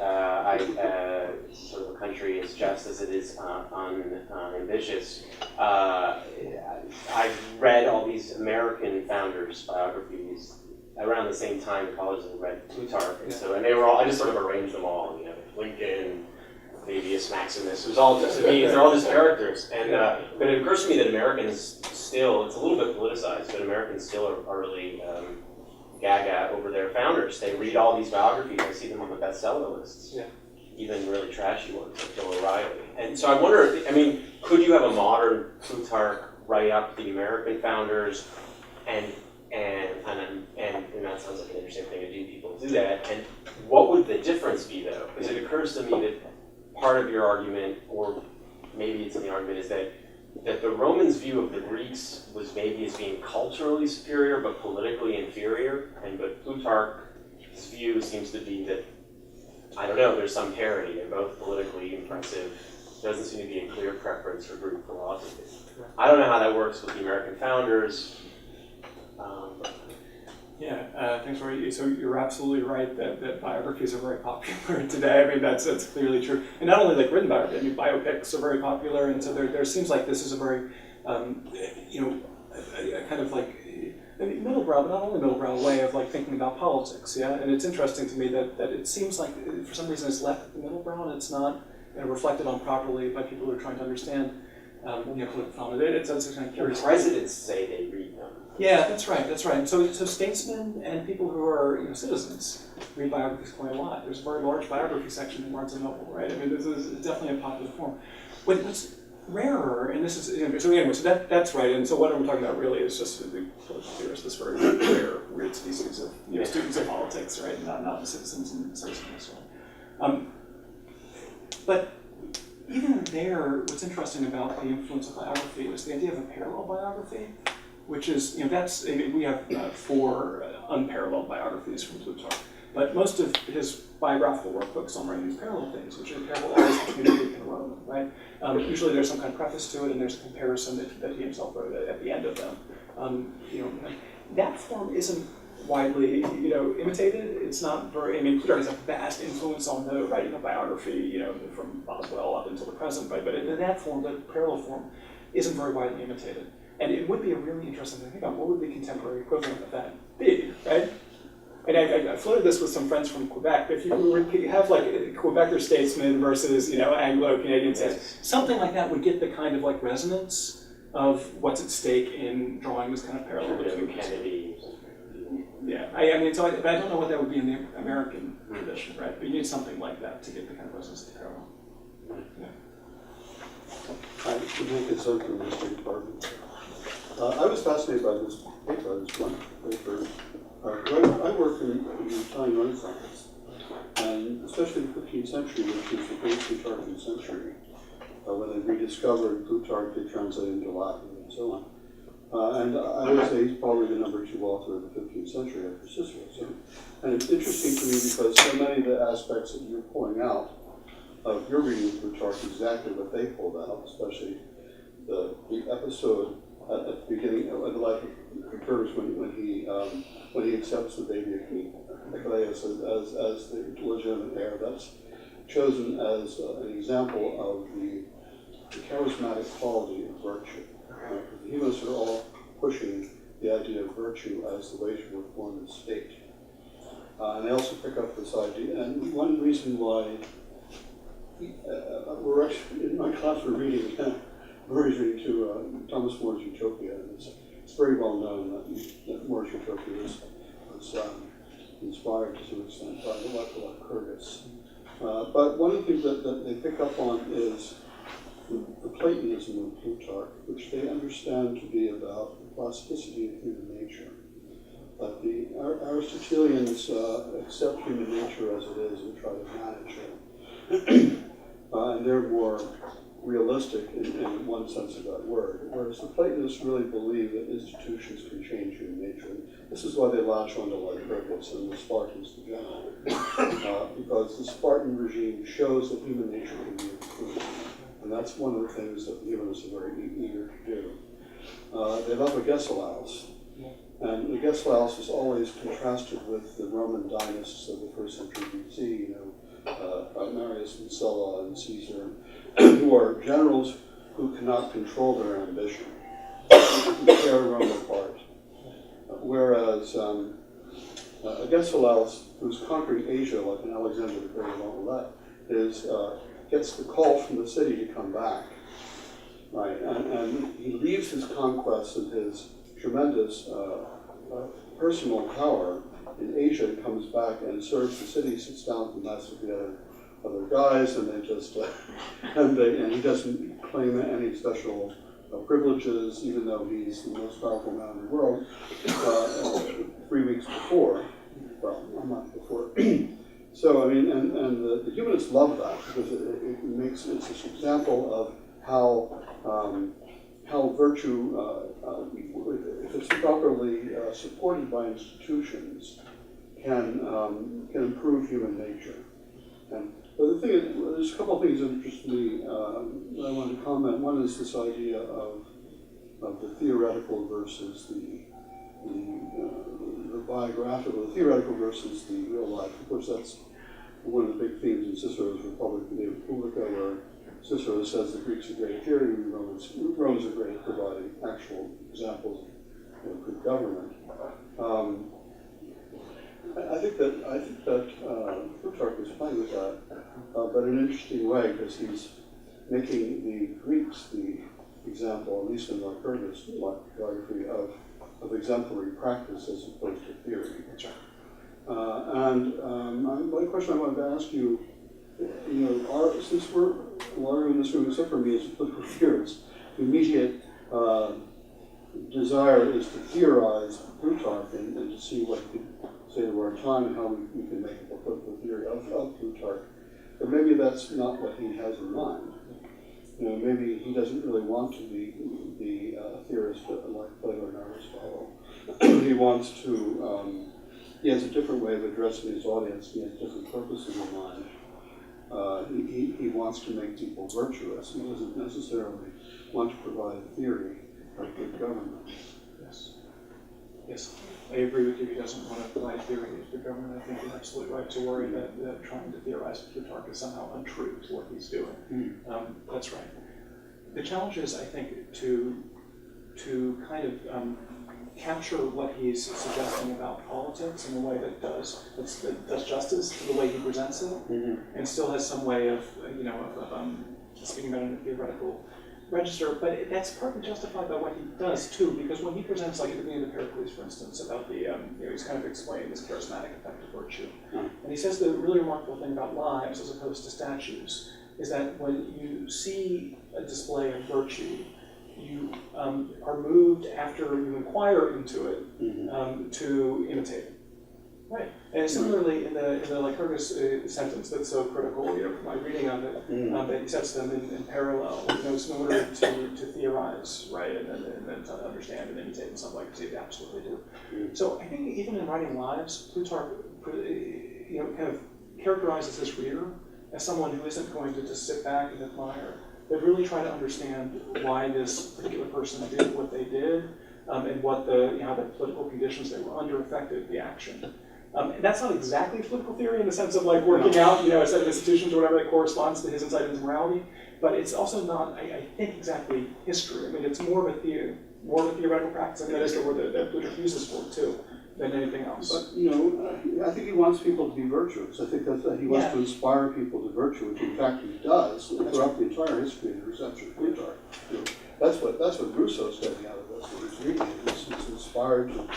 sort of a country as just as it is ambitious, I've read all these American founders' biographies around the same time in college and read Plutarch, and they were all, I just sort of arranged them all, Lincoln, Fabius Maximus, it was all just, to me, they're all just characters, and but it occurs to me that Americans still, it's a little bit politicized, but Americans still are really gaga over their founders. They read all these biographies, I see them on the bestseller lists, even really trashy ones like Bill O'Reilly. And so I wonder, could you have a modern Plutarch write up the American founders, and that sounds like an interesting thing to do, people do that, and what would the difference be though? Because it occurs to me that part of your argument, or maybe it's in the argument, is that the Romans' view of the Greeks was maybe as being culturally superior but politically inferior, but Plutarch's view seems to be that, I don't know, there's some parity. They're both politically impressive. There doesn't seem to be a clear preference for Greek philosophy. I don't know how that works with the American founders. Thanks, Roy. So you're absolutely right that biographies are very popular today. I mean, that's clearly true. And not only like written biographies, biopics are very popular, and so there seems like this is a very, a kind of like middlebrow, but not only middlebrow way of like thinking about politics. Yeah, and it's interesting to me that it seems like for some reason it's left at the middlebrow and it's not reflected on properly by people who are trying to understand political phenomena. It's kind of curious. Presidents say they read them. Yeah, that's right. And so statesmen and people who are citizens read biographies quite a lot. There's a very large biography section in Barnes & Noble, right? I mean, this is definitely a popular form. What's rarer, and this is, so that's right, and so what I'm talking about really is just the political theorists, this very rare, weird species of students of politics, right? Not the citizens and citizens. But even there, what's interesting about the influence of biography is the idea of a parallel biography, which is, we have 4 unparalleled biographies from Plutarch, but most of his biographical work focuses on writing these parallel things, which are parallels between Greek and Roman, right? Usually there's some kind of preface to it, and there's a comparison that he himself wrote at the end of them. That form isn't widely, imitated. It's not very, Plutarch has a vast influence on the writing of biography, from Boswell up until the present, right? But in that form, the parallel form, isn't very widely imitated. And it would be a really interesting thing to think about. What would the contemporary equivalent of that be, right? And I floated this with some friends from Quebec. If you have like Quebecer statesmen versus, Anglo-Canadian statesmen, something like that would get the kind of like resonance of what's at stake in drawing this kind of parallel between Kennedy. Yeah, I don't know what that would be in the American tradition, right? But you need something like that to get the kind of resonance of the parallel. Yeah. Hi, Nick is from the History Department. I was fascinated by this paper, this one paper. I worked in the Italian Renaissance, and especially the 15th century, which is the great Plutarchian century, when they rediscovered Plutarch, they translated into Latin and so on. And I would say he's probably the number 2 author of the 15th century after Cicero. So, and it's interesting to me because so many of the aspects that you're pulling out of your reading of Plutarch, exactly what they pulled out, especially the episode at the beginning of the life occurs when he accepts the baby of King Nicholas as the legitimate heir. That's chosen as an example of the charismatic quality of virtue. The humanists are all pushing the idea of virtue as the way to reform the state. And they also pick up this idea, and one reason why we're actually, in my class we're reading, Murray's reading to Thomas More's Utopia, and it's very well known that More's Utopia was inspired to some extent by the life of Lycurgus. But one of the things that they pick up on is the Platonism of Plutarch, which they understand to be about the plasticity of human nature. But the Aristotelians accept human nature as it is and try to manage it. And they're more realistic in one sense of that word, whereas the Platonists really believe that institutions can change human nature. And this is why they latch onto Lycurgus and the Spartans in general, because the Spartan regime shows that human nature can be improved. And that's one of the things that the humanists are very eager to do. They love Agesilaus. And Agesilaus is always contrasted with the Roman dynasts of the 1st century BC, Marius and Sulla and Caesar, who are generals who cannot control their ambition, who tear Rome apart. Whereas Agesilaus, who's conquering Asia like an Alexander the Great of Allet, gets the call from the city to come back, right? And he leaves his conquests and his tremendous personal power in Asia, and comes back and serves the city, sits down with the mess of the other guys, and they just and he doesn't claim any special privileges, even though he's the most powerful man in the world. 3 weeks before, well, a month before. So I mean, and the humanists love that because it's an example of how virtue, if it's properly supported by institutions, can improve human nature. And but the thing is, there's a couple of things that interest me that I want to comment. One is this idea of the theoretical versus the biographical, the theoretical versus the real life. Of course, that's one of the big themes in Cicero's Republic de Republica, where Cicero says the Greeks are great at theory, and Romans are great at providing actual examples of good government. I think that Plutarch is playing with that, but in an interesting way, because he's making the Greeks the example, at least in Lycurgus' biography, of exemplary practice as opposed to theory. That's right. One question I wanted to ask you, since we're in this room, except for me as a political theorist, the immediate desire is to theorize Plutarch and to see what he could say to our time and how we can make a political theory of Plutarch. But maybe that's not what he has in mind. Maybe he doesn't really want to be a theorist like Plato and Aristotle. He wants to, he has a different way of addressing his audience. He has different purposes in mind. He wants to make people virtuous. He doesn't necessarily want to provide a theory of good government. Yes, I agree with you. He doesn't want to provide theory of good government. I think you're absolutely right to worry that trying to theorize Plutarch is somehow untrue to what he's doing. That's right. The challenge is, I think, to kind of capture what he's suggesting about politics in a way that does justice to the way he presents it, and still has some way of speaking about it in a theoretical register. But that's partly justified by what he does too, because when he presents, like at the beginning of Pericles, for instance, about the he's kind of explaining this charismatic effect of virtue, and he says the really remarkable thing about lives as opposed to statues is that when you see a display of virtue, you are moved after you inquire into it to imitate it. Right. And similarly, in the Lycurgus sentence that's so critical, from my reading of it, that he sets them in parallel, in order to theorize, right, and then to understand and imitate in some way, because they absolutely do. So I think even in writing Lives, Plutarch, kind of characterizes his reader as someone who isn't going to just sit back and admire, but really try to understand why this particular person did what they did, and what the political conditions they were under affected the action. And that's not exactly political theory in the sense of like working out, a set of institutions or whatever that corresponds to his insight into morality, but it's also not, I think, exactly history. I mean, it's more of a theoretical practice. I mean, that is the word that Plutarch uses for it too. than anything else. But, you know, I think he wants people to be virtuous. I think that he wants to inspire people to virtue, which in fact he does throughout the entire history of the reception of Plutarch. You know, that's what Rousseau's getting out of this when he's reading it. He's inspired to,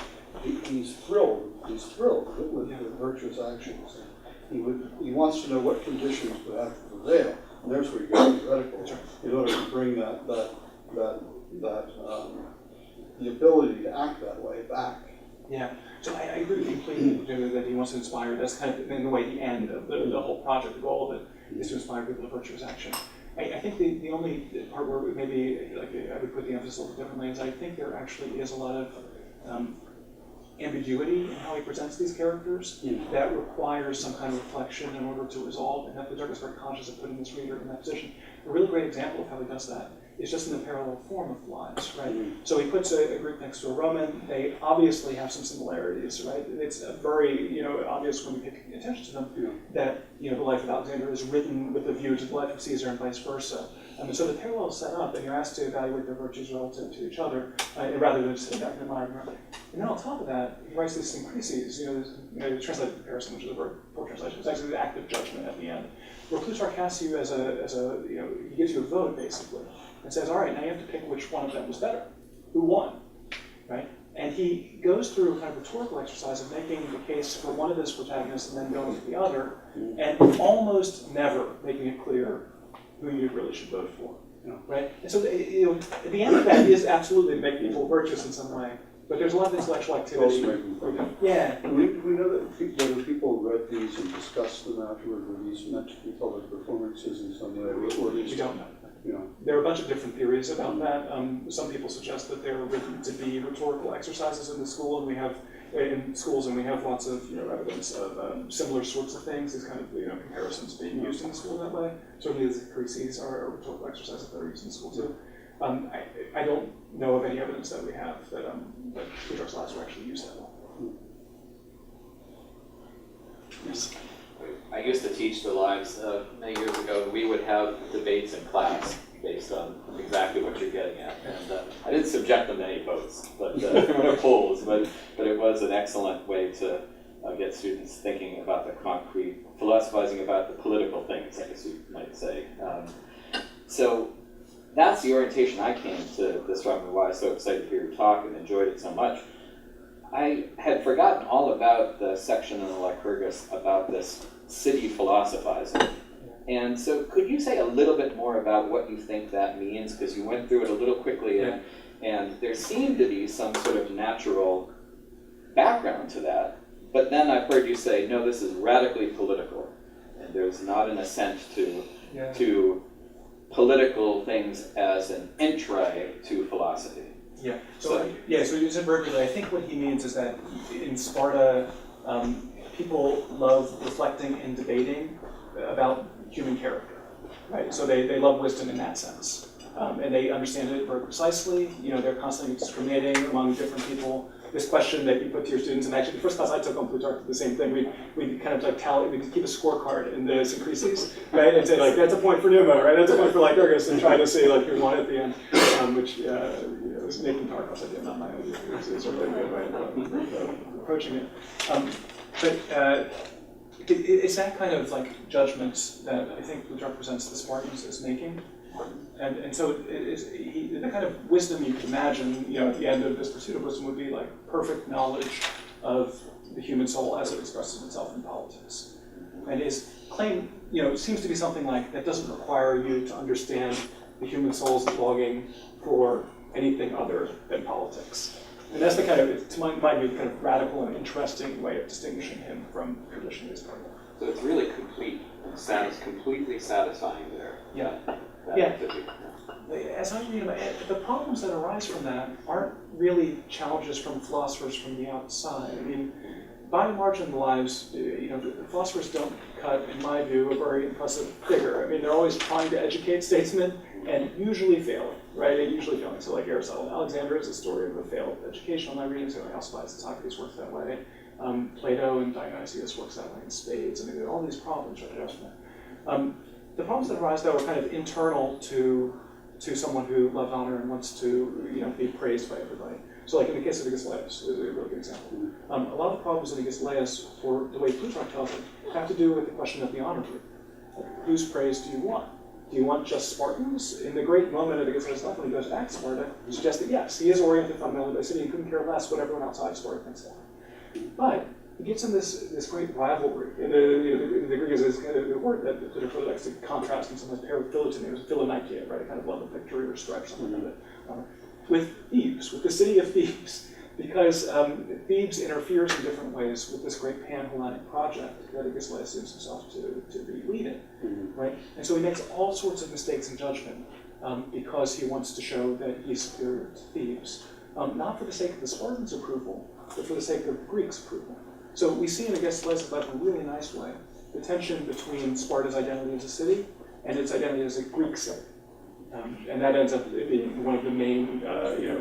he's thrilled with the virtuous actions. He wants to know what conditions would have to prevail. And there's where you get theoretical in order to bring the ability to act that way back. Yeah, so I agree completely that he wants to inspire. That's kind of, in a way, the end of the whole project. The goal of it is to inspire people to virtuous action. I think the only part where maybe like I would put the emphasis a little differently is I think there actually is a lot of ambiguity in how he presents these characters that requires some kind of reflection in order to resolve, and that Plutarch is very conscious of putting his reader in that position. A really great example of how he does that is just in the parallel form of lives, right? So he puts a Greek next to a Roman. They obviously have some similarities, right? It's very, obvious when we pay attention to them that, the life of Alexander is written with a view to the life of Caesar and vice versa. And so the parallel is set up, and you're asked to evaluate their virtues relative to each other, rather than just sitting back and admiring them. And then on top of that, he writes these synchreses, the translated comparison, which is a very poor translation. It's actually the active judgment at the end, where Plutarch casts you as a he gives you a vote, basically, and says, all right, now you have to pick which one of them was better, who won, right? And he goes through a kind of rhetorical exercise of making the case for one of his protagonists and then going to the other, and almost never making it clear who you really should vote for, right? And so, at the end of that is absolutely to make people virtuous in some way, but there's a lot of intellectual activity. Yeah. Do we know that whether people read these and discussed them afterward, were these meant to be public performances in some way, or We don't know. There are a bunch of different theories about that. Some people suggest that they're written to be rhetorical exercises in the school, and we have lots of evidence of similar sorts of things. These kind of comparisons being used in the school that way. Certainly, the crises are a rhetorical exercise that are used in the school too. I don't know of any evidence that we have that Plutarch's lives were actually used that way. Yes. I used to teach the lives many years ago. We would have debates in class based on exactly what you're getting at. And I didn't subject them to any votes, but polls. But it was an excellent way to get students thinking about the concrete, philosophizing about the political things, I guess you might say. So that's the orientation I came to this from, and why I was so excited to hear your talk and enjoyed it so much. I had forgotten all about the section in the Lycurgus about this city philosophizing. And so could you say a little bit more about what you think that means? Because you went through it a little quickly, and there seemed to be some sort of natural background to that. But then I've heard you say, no, this is radically political. And there's not an assent to political things as an entree to philosophy. Yeah. So you said very clearly. I think what he means is that in Sparta, people love reflecting and debating about human character, right? So they love wisdom in that sense, and they understand it very precisely. They're constantly discriminating among different people. This question that you put to your students, and actually the first class I took on Plutarch did the same thing. We kind of like tally, we keep a scorecard in the synchreses, right? And say that's a point for Numa, right? That's a point for Lycurgus, and try to see who won at the end, which was Nathan Tarkov's idea, not my idea. It's a really good way of approaching it. But it's that kind of judgment that I think Plutarch presents the Spartans as making. And so the kind of wisdom you could imagine, at the end of this pursuit of wisdom would be perfect knowledge of the human soul as it expresses itself in politics. And his claim, seems to be something that doesn't require you to understand the human soul's longing for anything other than politics. And that's the kind of, to my view, kind of radical and interesting way of distinguishing him from traditionally his partner. So it's really complete, completely satisfying there. Yeah. As I read the problems that arise from that aren't really challenges from philosophers from the outside. I mean, by and large in the lives, the philosophers don't cut, in my view, a very impressive figure. I mean, they're always trying to educate statesmen and usually failing, right? And usually failing. So like Aristotle, Alexander is a story of a failed education. My readings are Alcibiades, Socrates works that way. Plato and Dionysius works that way in spades. I mean, there are all these problems right out from that. The problems that arise, though, are kind of internal to to someone who loves honor and wants to, be praised by everybody. So like in the case of Aegisthus is a really good example. A lot of the problems in Aegisthus, for the way Plutarch tells it, have to do with the question of the honor group. Whose praise do you want? Do you want just Spartans? In the great moment of Aegisthus' life when he goes back to Sparta, he suggests that yes, he is oriented fundamentally by the city and couldn't care less what everyone outside Sparta thinks of him. But he gets in this great rivalry. In the Greek is kind of a word that Plutarch likes to contrast in sometimes pair with philotony, or philonikeia, right? A kind of love of victory or strife, something like that. With Thebes, with the city of Thebes, because Thebes interferes in different ways with this great pan-Hellenic project that Aegisthus assumes himself to be leading, right? And so he makes all sorts of mistakes in judgment because he wants to show that he's superior to Thebes, not for the sake of the Spartans' approval, but for the sake of the Greeks' approval. So we see in Aegisthus' life in a really nice way the tension between Sparta's identity as a city and its identity as a Greek city. And that ends up being one of the main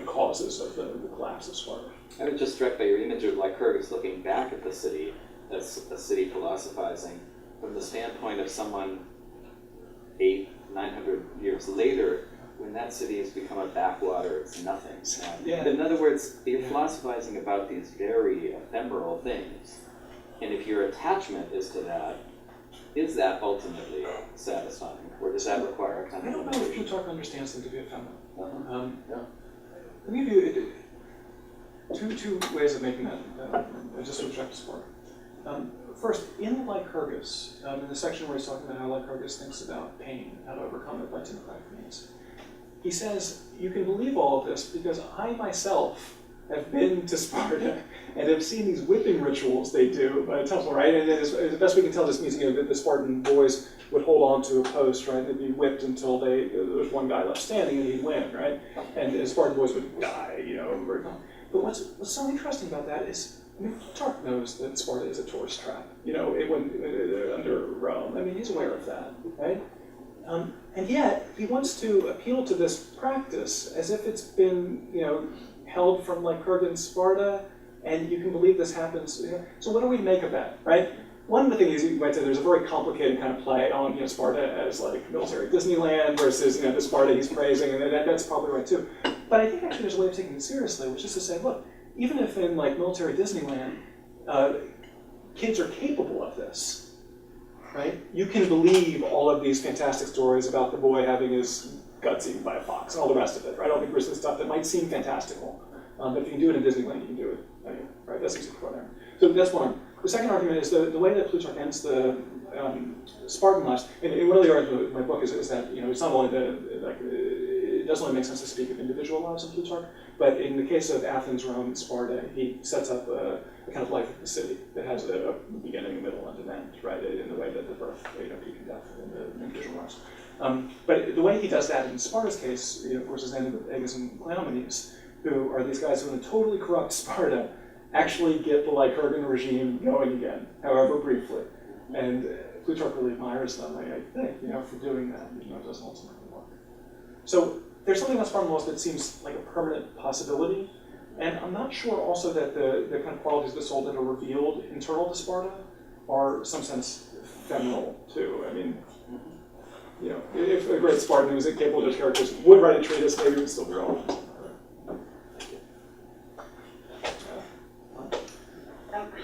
causes of the collapse of Sparta. I was just struck by your image of Lycurgus looking back at the city, as a city philosophizing, from the standpoint of someone 800-900 years later, when that city has become a backwater, it's nothing. In other words, you're philosophizing about these very ephemeral things, and if your attachment is to that, is that ultimately satisfying, or does that require a kind of I don't know if limitation? Plutarch understands them to be ephemeral. Yeah. Let me give you two ways of making that just to object to Sparta. First, in Lycurgus, in the section where he's talking about how Lycurgus thinks about pain, how to overcome it by democratic means, he says, you can believe all of this because I myself have been to Sparta and have seen these whipping rituals they do by a temple, right? And as best we can tell, this means that the Spartan boys would hold on to a post, right? They'd be whipped until there was one guy left standing and he'd win, right? And the Spartan boys would die, very common. But what's so interesting about that is, Plutarch knows that Sparta is a tourist trap. It went under Rome. He's aware of that, right? And yet, he wants to appeal to this practice as if it's been, held from Lycurgan Sparta, and you can believe this happens. So what do we make of that, right? One of the things you might say there's a very complicated kind of play on Sparta as like military Disneyland versus the Sparta he's praising, and that's probably right too. But I think actually there's a way of taking it seriously, which is to say, look, even if in like military Disneyland, kids are capable of this, right? You can believe all of these fantastic stories about the boy having his guts eaten by a fox and all the rest of it, right? All the gruesome stuff that might seem fantastical. But if you can do it in Disneyland, you can do it. Right? That seems extraordinary. So that's one. The second argument is the way that Plutarch ends the Spartan lives. And one of the arguments of my book is that it's not only it doesn't only make sense to speak of individual lives in Plutarch, but in the case of Athens, Rome, and Sparta, he sets up a kind of life of the city that has a beginning, a middle, and an end, right? In the way that the birth, peak and death in the individual lives. But the way he does that in Sparta's case, of course, is ended with Agis and Cleomenes, who are these guys who, in a totally corrupt Sparta, actually get the Lycurgan regime going again, however briefly. And Plutarch really admires them, I think, for doing that, even though it doesn't ultimately work. So there's something about Spartan laws that seems like a permanent possibility, and I'm not sure also that the kind of qualities of the soul that are revealed internal to Sparta are, in some sense, ephemeral too. If a great Spartan who's capable of those characters would write a treatise, maybe it would still be relevant.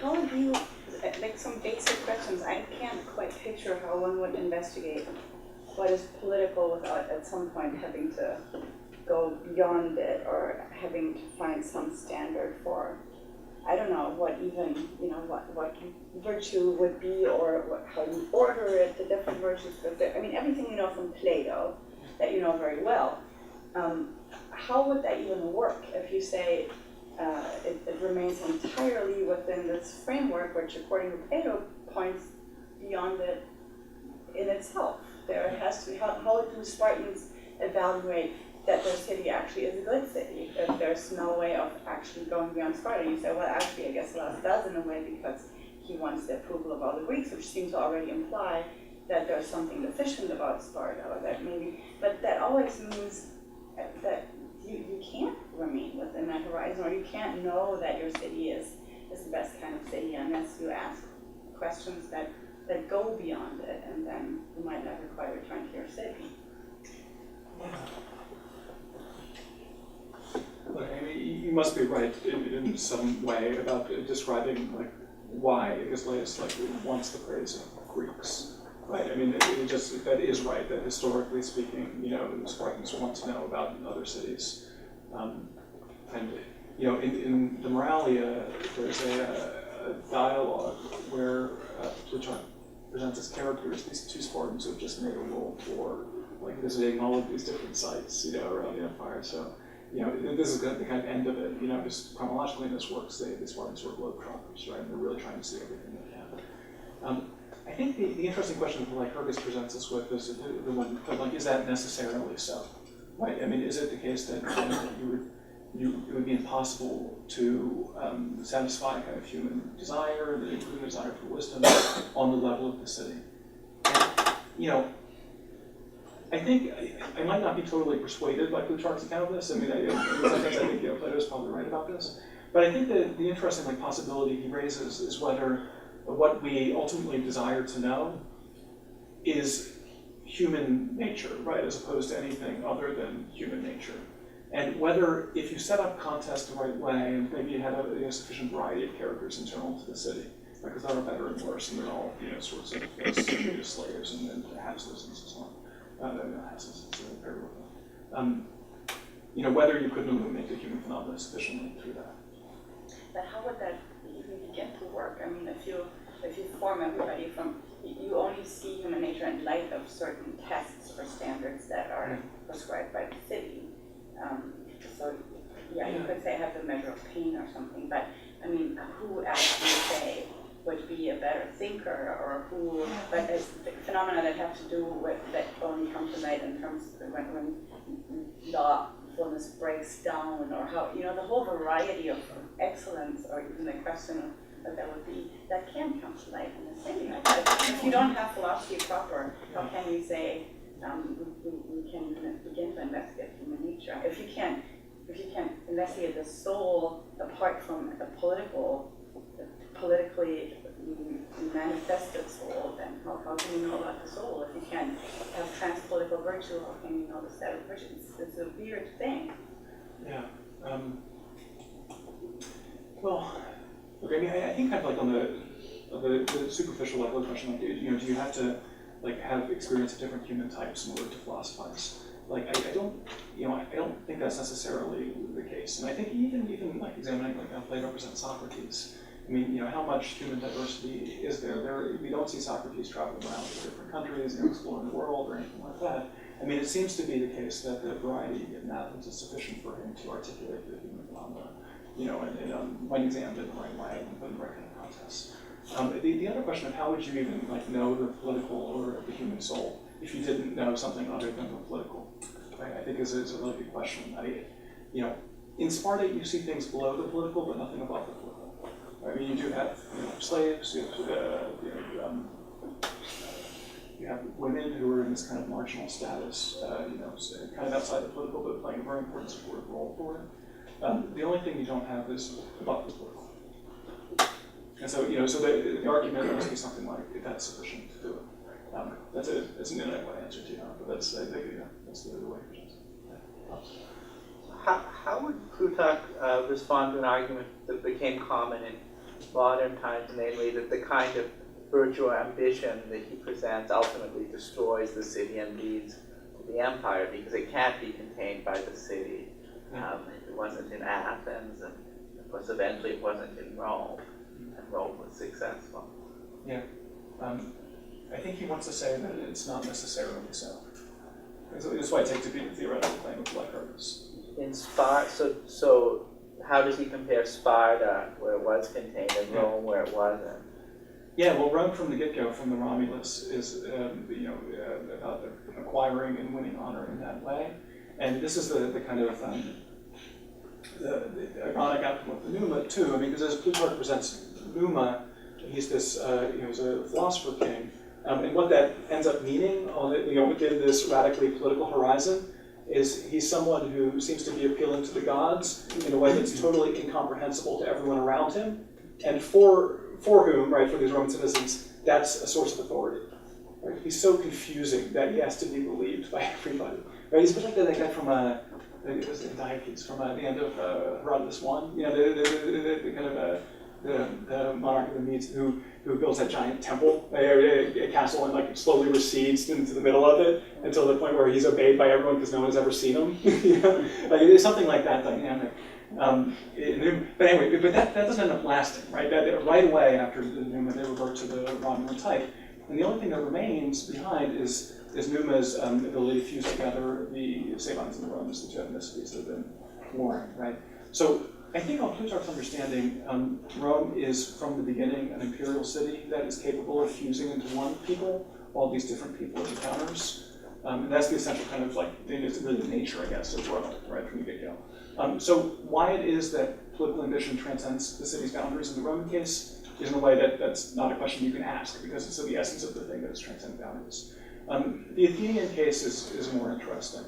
How would you, like some basic questions, I can't quite picture how one would investigate what is political without at some point having to go beyond it or having to find some standard for, I don't know, what even, what virtue would be or how you order it, the different virtues. Everything you know from Plato that you know very well. How would that even work if you say it remains entirely within this framework, which according to Plato points beyond it in itself? There has to be, how do Spartans evaluate that their city actually is a good city if there's no way of actually going beyond Sparta? You say, well, actually, I guess Laus does in a way because he wants the approval of all the Greeks, which seems to already imply that there's something deficient about Sparta, or that maybe, but that always means that you can't remain within that horizon, or you can't know that your city is the best kind of city unless you ask questions that go beyond it, and then you might never quite return to your city. you must be right in some way about describing like why Iglesias like wants the praise of Greeks, right? I mean, that is right. That historically speaking, the Spartans want to know about other cities, and in the Moralia, there's a dialogue where Plutarch presents as characters these two Spartans who have just made a rule for like visiting all of these different sites, around the empire. So, this is the kind of end of it. Just chronologically in this works, the Spartans were globetrotters, right? And they're really trying to see everything they can. I think the interesting question that like Hergus presents us with is the one of like, is that necessarily so? Right? I mean, is it the case that it would be impossible to satisfy kind of human desire, the human desire for wisdom, on the level of the city? And, I think I might not be totally persuaded by Plutarch's account of this. I mean, in some sense, I think Plato's probably right about this. But I think that the interesting possibility he raises is whether what we ultimately desire to know is human nature, right, as opposed to anything other than human nature. And whether, if you set up contests the right way, and maybe you had a sufficient variety of characters internal to the city, because there are better and worse, and they're all sorts of slaves and half-citizens and so on. Whether you could illuminate the human phenomena sufficiently through that. But how would that even begin to work? I mean, if you form everybody from, you only see human nature in light of certain tests or standards that are prescribed by the city. So, you could say I have the measure of pain or something, but I mean, who else do you say would be a better thinker, or who, but as phenomena that have to do with, that only come to light in terms of when lawfulness breaks down, or how, the whole variety of excellence, or even the question of what that would be, that can come to light in the city. If you don't have philosophy proper, how can you say we can begin to investigate human nature? If you can't investigate the soul apart from the politically manifested soul, then how can you know about the soul? If you can't have transpolitical virtue, how can you know the set of virtues? It's a weird thing. Yeah. Well, okay. I mean, I think kind of like on the superficial level of the question, like, do you have to like have experience of different human types in order to philosophize? Like, I don't think that's necessarily the case. And I think even like examining like how Plato represents Socrates, I mean, how much human diversity is there? We don't see Socrates traveling around to different countries, exploring the world or anything like that. I mean, it seems to be the case that the variety in Athens is sufficient for him to articulate the human phenomena, and when examined in the right way and put in the right kind of context. The other question of how would you even like know the political or the human soul if you didn't know something other than the political? Right? I think is a really good question. In Sparta you see things below the political, but nothing above the political. I mean, you do have slaves. You have women who are in this kind of marginal status, kind of outside the political, but playing a very important supportive role for it. The only thing you don't have is above the political. And so, so the argument must be something like that's sufficient to do it. That's an inadequate answer to you, but that's I think that's the way it is. How would Plutarch respond to an argument that became common in modern times, namely that the kind of virtue or ambition that he presents ultimately destroys the city and leads to the empire because it can't be contained by the city? It wasn't in Athens, and of course eventually it wasn't in Rome, and Rome was successful. Yeah. I think he wants to say that it's not necessarily so. That's why I take to be the theoretical claim of Lycurgus. In Sparta, so how does he compare Sparta, where it was contained, and Rome, where it wasn't? Yeah, well, Rome from the get-go, from the Romulus, is about acquiring and winning honor in that way. And this is the kind of the ironic outcome of the Numa too. I mean, because as Plutarch presents Numa, he's this he's a philosopher king, and what that ends up meaning on within this radically political horizon is he's someone who seems to be appealing to the gods in a way that's totally incomprehensible to everyone around him, and for whom, right, for these Roman citizens, that's a source of authority. Right? He's so confusing that he has to be believed by everybody. Right? He's a bit like that guy from it was Antiochus from the end of Herodotus I. You know, the kind of the monarch of the Medes who builds that giant temple, a castle, and like slowly recedes into the middle of it until the point where he's obeyed by everyone because no one has ever seen him. You know? Like, there's something like that dynamic. But anyway, but that doesn't end up lasting, right? That right away after Numa, they revert to the Romulan type, and the only thing that remains behind is Numa's ability to fuse together the Sabines and the Romans, the two ethnicities that have been warring, right? So I think on Plutarch's understanding, Rome is from the beginning an imperial city that is capable of fusing into one people, all these different people as encounters. And that's the essential kind of like, it's really the nature, I guess, of Rome, right, from the get-go. So why it is that political ambition transcends the city's boundaries in the Roman case is in a way that's not a question you can ask, because it's of the essence of the thing that is transcend boundaries. The Athenian case is more interesting.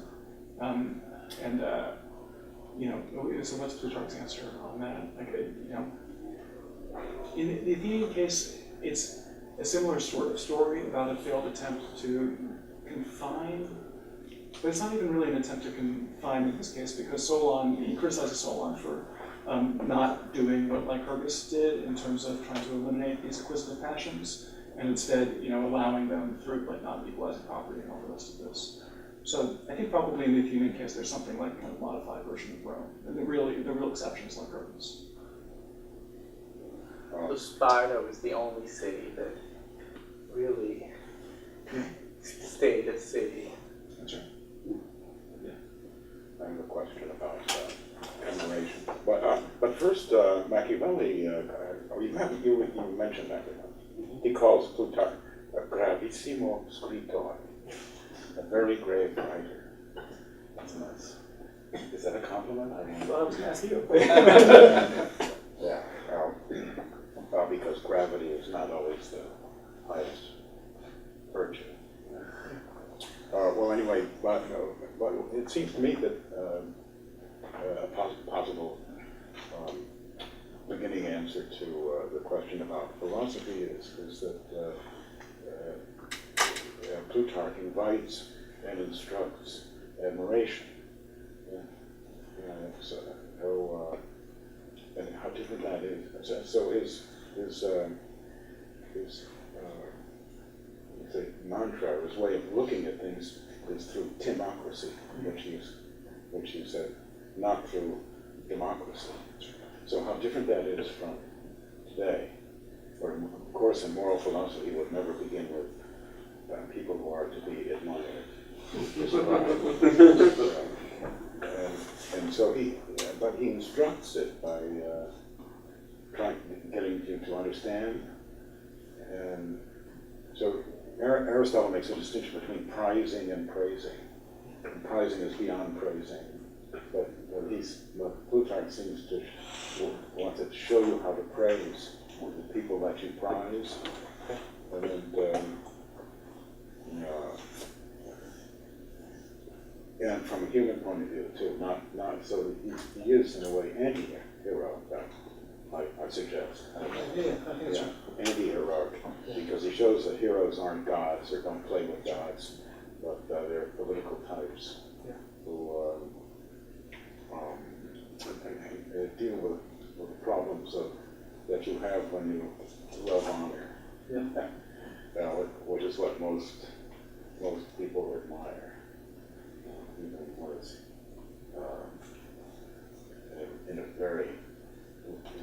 You know, so what's Plutarch's answer on that? Like, you know, in the Athenian case, it's a similar sort of story about a failed attempt to confine, but it's not even really an attempt to confine in this case, because Solon, he criticizes Solon for not doing what Lycurgus did in terms of trying to eliminate these acquisitive passions, and instead, you know, allowing them through like not equalizing property and all the rest of this. So I think probably in the Athenian case, there's something like a kind of modified version of Rome, and the real exception is Lycurgus. So Sparta was the only city that really stayed a city. That's right. I have a question about commemoration. But first, Machiavelli, you mentioned Machiavelli. He calls Plutarch a gravissimo scrittore, a very grave writer. That's nice. Is that a compliment? Well, I was going to ask you. Yeah, because gravity is not always the highest virtue. Well, anyway, but it seems to me that a possible beginning answer to the question about philosophy is that Plutarch invites and instructs admiration. And how different that is. So his mantra, his way of looking at things, is through timocracy, which he said, not through democracy. So how different that is from today, where, of course, in moral philosophy would never begin with people who are to be admired. And so he instructs it by getting you to understand. And so Aristotle makes a distinction between prizing and praising. And prizing is beyond praising, but Plutarch seems to want to show you how to praise the people that you prize, and from a human point of view too. Not so he is in a way anti-hero. I suggest. Yeah, I think that's right. Anti-heroic, because he shows that heroes aren't gods or don't play with gods, but they're political types who deal with the problems that you have when you love honor, which is what most people admire, even when it's in a very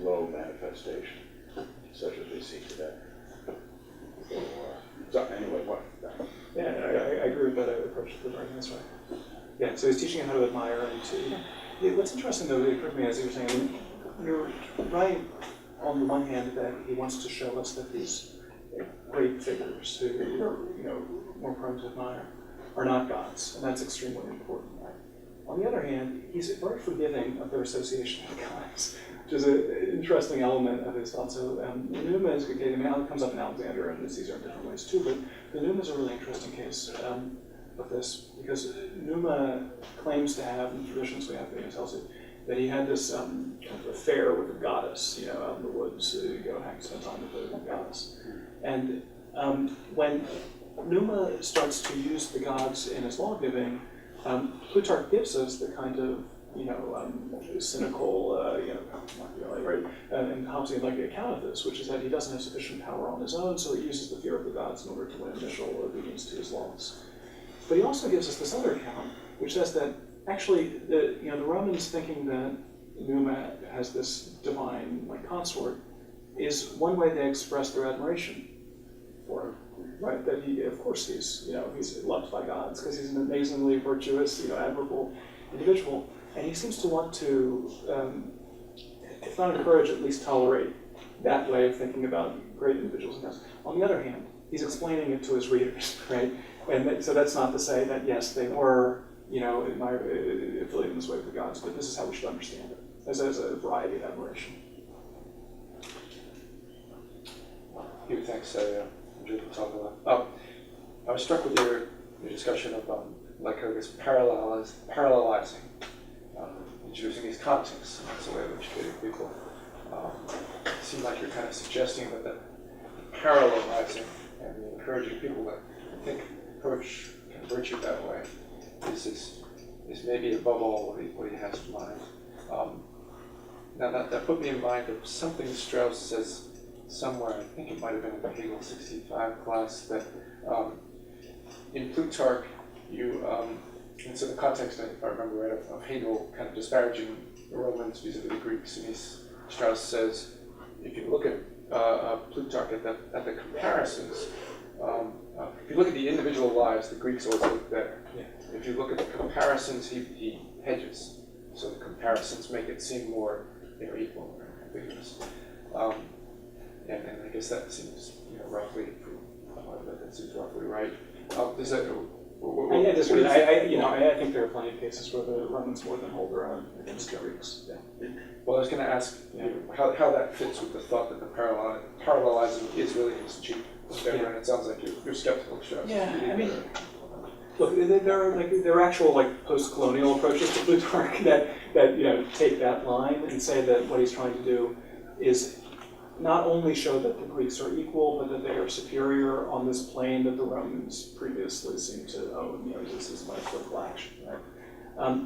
low manifestation, such as we see today. So anyway, what? Yeah, I agree with that approach to the argument. That's right. Yeah, so he's teaching you how to admire and to. What's interesting though, it occurred to me as you were saying, you're right on the one hand that he wants to show us that these great figures who are more prone to admire are not gods, and that's extremely important. Right? On the other hand, he's very forgiving of their association with gods, which is an interesting element of his thought. So Numa is a good case. I mean, it comes up in Alexander and Caesar in different ways too, but Numa is a really interesting case of this, because Numa claims to have, in the traditions we have, he tells it, that he had this kind of affair with a goddess, out in the woods, go spend time with the goddess. And when Numa starts to use the gods in his law-giving, Plutarch gives us the kind of cynical, right, and Hobbesian-like account of this, which is that he doesn't have sufficient power on his own, so he uses the fear of the gods in order to win initial obedience to his laws. But he also gives us this other account, which says that actually the Romans thinking that Numa has this divine consort is one way they express their admiration for him, right? That he, of course, he's loved by gods because he's an amazingly virtuous, admirable individual, and he seems to want to, if not encourage, at least tolerate that way of thinking about great individuals and gods. On the other hand, he's explaining it to his readers, right? And so that's not to say that yes, they were, affiliated in this way with the gods, but this is how we should understand it, as a variety of admiration. Hugh, thanks. I enjoyed the talk a lot. I was struck with your discussion of Lycurgus parallelizing, introducing these contexts as a way of educating people. It seemed like you're kind of suggesting that the parallelizing and the encouraging people to think, approach virtue that way is maybe above all what he has in mind. Now that put me in mind of something Strauss says somewhere, I think it might have been in the Hegel 65 class, that in Plutarch, and so the context, if I remember right, of Hegel kind of disparaging the Romans vis-a-vis the Greeks, and Strauss says, if you look at Plutarch at the comparisons, if you look at the individual lives, the Greeks always look better. Yeah. If you look at the comparisons, he hedges, so the comparisons make it seem more equal or ambiguous. And I guess that seems roughly, that seems roughly right. Does that? I disagree. I think there are plenty of cases where the Romans more than hold their own against the Greeks. Yeah. Well, I was going to ask how that fits with the thought that the parallelizing is really his chief endeavor, and it sounds like you're skeptical, Strauss. Yeah, I mean, look, there are actual post-colonial approaches to Plutarch that take that line and say that what he's trying to do is not only show that the Greeks are equal, but that they are superior on this plane that the Romans previously seemed to own. This is political action, right?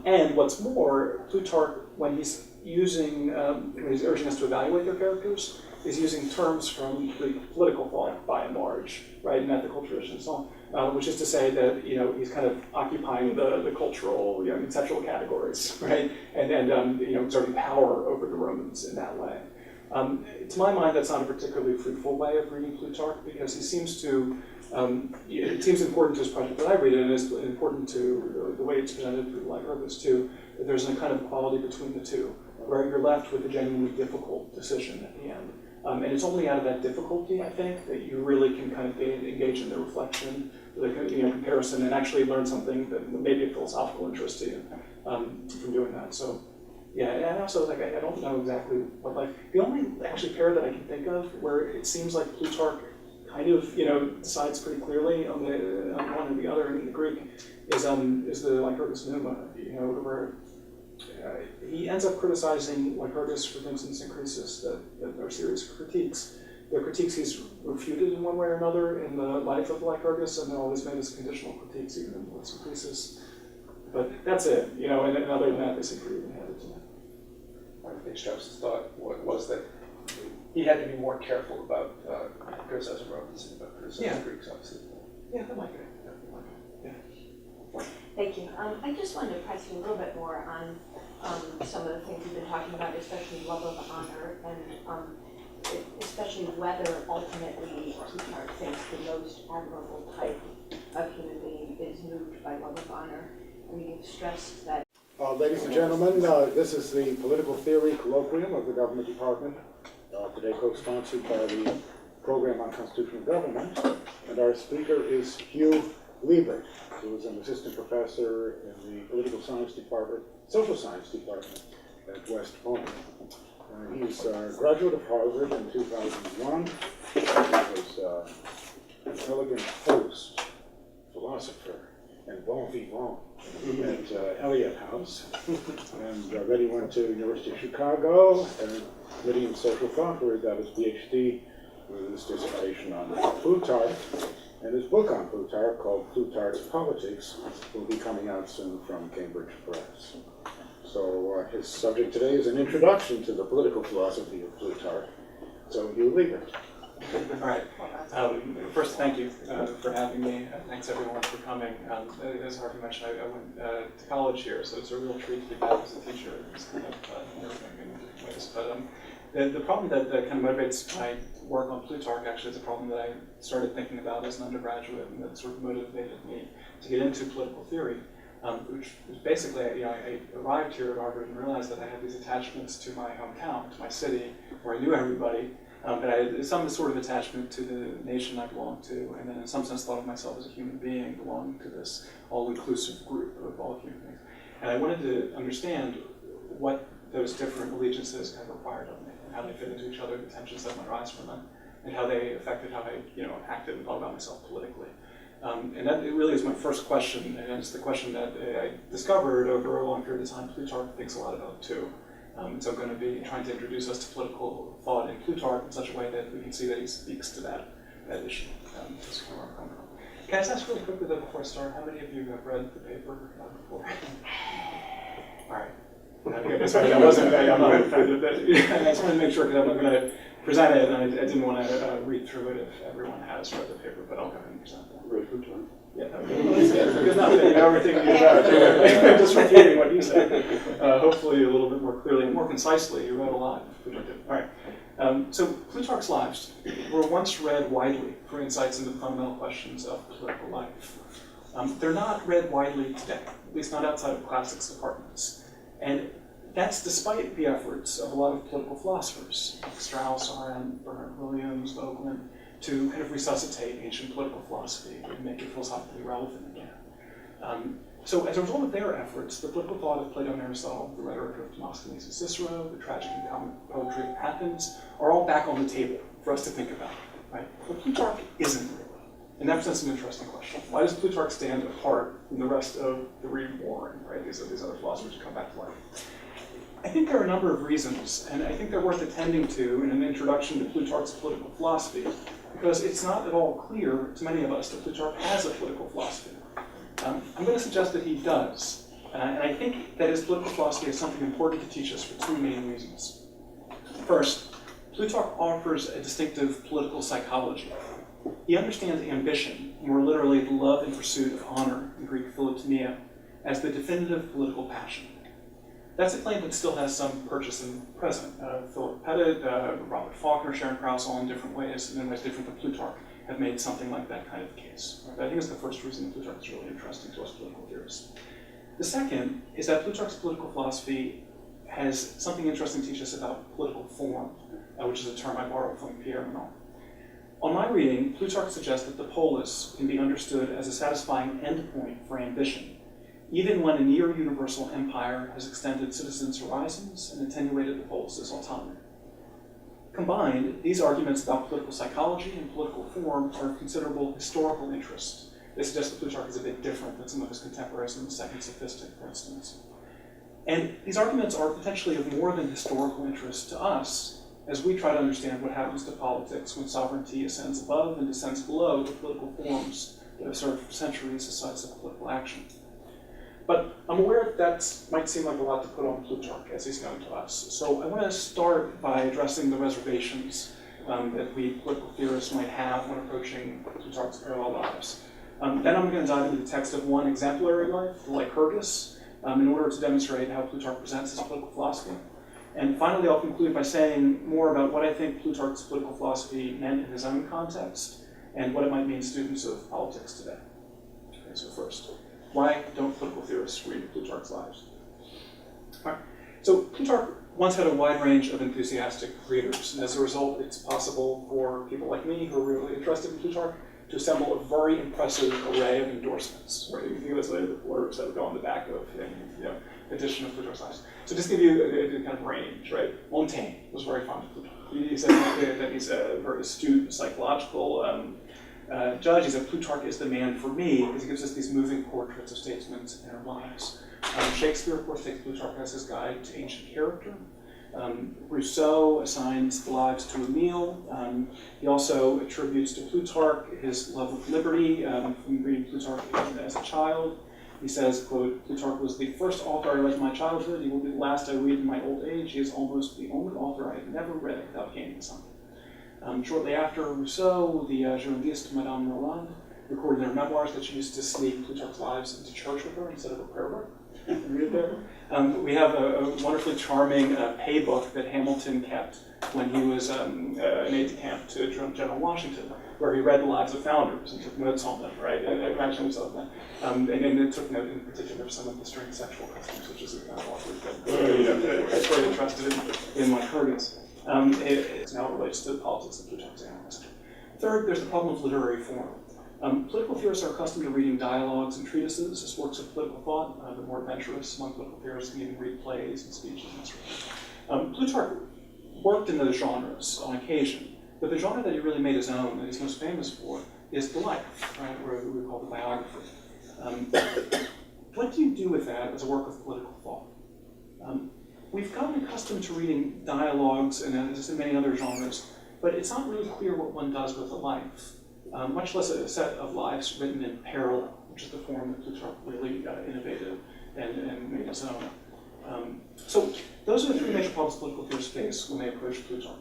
And what's more, Plutarch, when he's urging us to evaluate their characters, is using terms from Greek political thought by and large, right, and ethical tradition and so on, which is to say that he's kind of occupying the cultural, conceptual categories, right, and exerting power over the Romans in that way. To my mind, that's not a particularly fruitful way of reading Plutarch, because he seems to, it seems important to his project that I read it, and it's important to the way it's presented through Lycurgus too, that there's a kind of equality between the two, where you're left with a genuinely difficult decision at the end. And it's only out of that difficulty, I think, that you really can kind of engage in the reflection, the comparison, and actually learn something that may be of philosophical interest to you from doing that. So. Yeah, and also, I don't know exactly what, the only actually pair that I can think of where it seems like Plutarch kind of, decides pretty clearly on one or the other in the Greek is the Lycurgus Numa, where he ends up criticizing Lycurgus for things in Syncresis that are serious critiques. The critiques he's refuted in one way or another in the life of Lycurgus, and they're always made as conditional critiques, even in Syncresis. But that's it, and other than that, they seem pretty even-handed to me. I think Strauss's thought was that he had to be more careful about criticizing Romans and about criticizing Greeks, obviously. Yeah, that might be. Thank you. I just wanted to press you a little bit more on some of the things you've been talking about, especially love of honor, and especially whether ultimately Plutarch thinks the most admirable type of human being is moved by love of honor. I mean, you've stressed that. Ladies and gentlemen, this is the Political Theory Colloquium of the Government Department, today co-sponsored by the Program on Constitutional Government, and our speaker is Hugh Liebert, who is an assistant professor in the Political Science Department, Social Science Department at West Point. He's a graduate of Harvard in 2001. He was an elegant host, philosopher, and bon vivant at Eliot House, and then he went to University of Chicago and Committee in Social Thought, where he got his PhD with his dissertation on Plutarch. And his book on Plutarch, called Plutarch's Politics, will be coming out soon from Cambridge Press. So his subject today is an introduction to the political philosophy of Plutarch. So Hugh Liebert. All right. First, thank you for having me. Thanks everyone for coming. As Harvey mentioned, I went to college here, so it's a real treat to be back as a teacher. It's kind of everything in different ways. But the problem that kind of motivates my work on Plutarch actually is a problem that I started thinking about as an undergraduate, and that sort of motivated me to get into political theory. Which was basically, I arrived here at Harvard and realized that I had these attachments to my hometown, to my city, where I knew everybody. But I had some sort of attachment to the nation I belonged to, and then in some sense thought of myself as a human being belonging to this all-inclusive group of all human beings. And I wanted to understand what those different allegiances kind of required of me, and how they fit into each other, the tensions that might rise from them, and how they affected how I acted and thought about myself politically. And that really is my first question, and it's the question that I discovered over a long period of time Plutarch thinks a lot about too. So I'm going to be trying to introduce us to political thought in Plutarch in such a way that we can see that he speaks to that issue. That's where I'm coming from. Can I just ask really quickly though before I start, how many of you have read the paper before? All right. Sorry, I'm not offended. I just wanted to make sure because I'm going to present it, and I didn't want to read through it if everyone has read the paper, but I'll go ahead and present that. Read Plutarch. Yeah, because not that you know everything you about it. I'm just repeating what you said. Hopefully a little bit more clearly and more concisely. You read a lot. All right. So Plutarch's lives were once read widely for insights into the fundamental questions of political life. They're not read widely today, at least not outside of classics departments. And that's despite the efforts of a lot of political philosophers, like Strauss, Arendt, Bernard Williams, Vogelen, to kind of resuscitate ancient political philosophy and make it philosophically relevant again. So as a result of their efforts, the political thought of Plato and Aristotle, the rhetoric of Demosthenes and Cicero, the tragic and comic poetry of Athens, are all back on the table for us to think about, right? But Plutarch isn't really. And that presents an interesting question. Why does Plutarch stand apart from the rest of the Reed Warren, right? These other philosophers who come back to life. I think there are a number of reasons, and I think they're worth attending to in an introduction to Plutarch's political philosophy, because it's not at all clear to many of us that Plutarch has a political philosophy. I'm going to suggest that he does, and I think that his political philosophy is something important to teach us for two main reasons. First, Plutarch offers a distinctive political psychology. He understands ambition, more literally the love and pursuit of honor, in Greek philotimia, as the definitive political passion. That's a claim that still has some purchase in the present. Philip Pettit, Robert Faulkner, Sharon Krause, all in different ways, and in ways different than Plutarch, have made something like that kind of case. Right? I think it's the first reason that Plutarch is really interesting to us political theorists. The second is that Plutarch's political philosophy has something interesting to teach us about political form, which is a term I borrowed from Pierre Manon. On my reading, Plutarch suggests that the polis can be understood as a satisfying endpoint for ambition, even when a near-universal empire has extended citizens' horizons and attenuated the polis' autonomy. Combined, these arguments about political psychology and political form are of considerable historical interest. They suggest that Plutarch is a bit different than some of his contemporaries in the second sophistic, for instance. And these arguments are potentially of more than historical interest to us as we try to understand what happens to politics when sovereignty ascends above and descends below the political forms that have served for centuries as sites of political action. But I'm aware that might seem like a lot to put on Plutarch as he's known to us. So I want to start by addressing the reservations that we political theorists might have when approaching Plutarch's parallel lives. Then I'm going to dive into the text of one exemplary life, the Lycurgus, in order to demonstrate how Plutarch presents his political philosophy. And finally, I'll conclude by saying more about what I think Plutarch's political philosophy meant in his own context and what it might mean to students of politics today. Okay, so first, why don't political theorists read Plutarch's lives? All right. So Plutarch once had a wide range of enthusiastic readers, and as a result, it's possible for people like me who are really interested in Plutarch to assemble a very impressive array of endorsements. Right? You can think of it as the blurbs that would go on the back of edition of Plutarch's lives. So just to give you a kind of range, right? Montaigne was very fond of Plutarch. He said that he's a very astute psychological judge. He said Plutarch is the man for me because he gives us these moving portraits of statesmen and their lives. Shakespeare, of course, takes Plutarch as his guide to ancient character. Rousseau assigns the lives to Emile. He also attributes to Plutarch his love of liberty from reading Plutarch as a child. He says, quote, Plutarch was the first author I read in my childhood. He will be the last I read in my old age. He is almost the only author I have never read without gaining something. Shortly after Rousseau, the Girondist Madame Roland recorded in her memoirs that she used to sneak Plutarch's lives into church with her instead of a prayer book. Read it there. We have a wonderfully charming pay book that Hamilton kept when he was an aide-de-camp to General Washington, where he read the lives of founders and took notes on them, right? And imagined himself then. And it took note in particular of some of the strange sexual customs, which is a kind of awkward thing. It's very interested in Lycurgus. It now relates to the politics of Plutarch's analyst. Third, there's the problem of literary form. Political theorists are accustomed to reading dialogues and treatises as works of political thought. The more adventurous among political theorists can even read plays and speeches and so on. Plutarch worked in those genres on occasion, but the genre that he really made his own, that he's most famous for, is the life, right, or what we call the biography. What do you do with that as a work of political thought? We've gotten accustomed to reading dialogues and as in many other genres, but it's not really clear what one does with a life. Much less a set of lives written in parallel, which is the form that Plutarch really innovated and made his own. So those are the three major problems political theorists face when they approach Plutarch.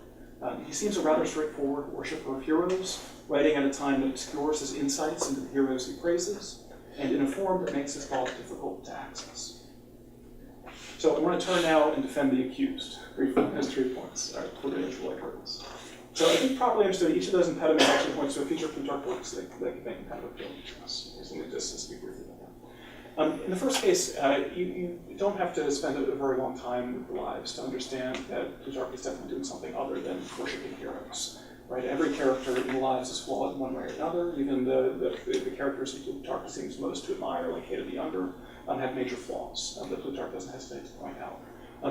He seems a rather straightforward worshipper of heroes, writing at a time that obscures his insights into the heroes he praises, and in a form that makes his thought difficult to access. So I want to turn now and defend the accused, briefly, as 3 points, for the intro Lycurgus. So I think properly understood, each of those impediments actually points to a feature of Plutarch works that can kind of appeal to us. So let me just speak briefly about that. In the first case, you don't have to spend a very long time with the lives to understand that Plutarch is definitely doing something other than worshiping heroes. Right? Every character in the lives is flawed in one way or another. Even the characters that Plutarch seems most to admire, like Cato the Younger, have major flaws that Plutarch doesn't hesitate to point out.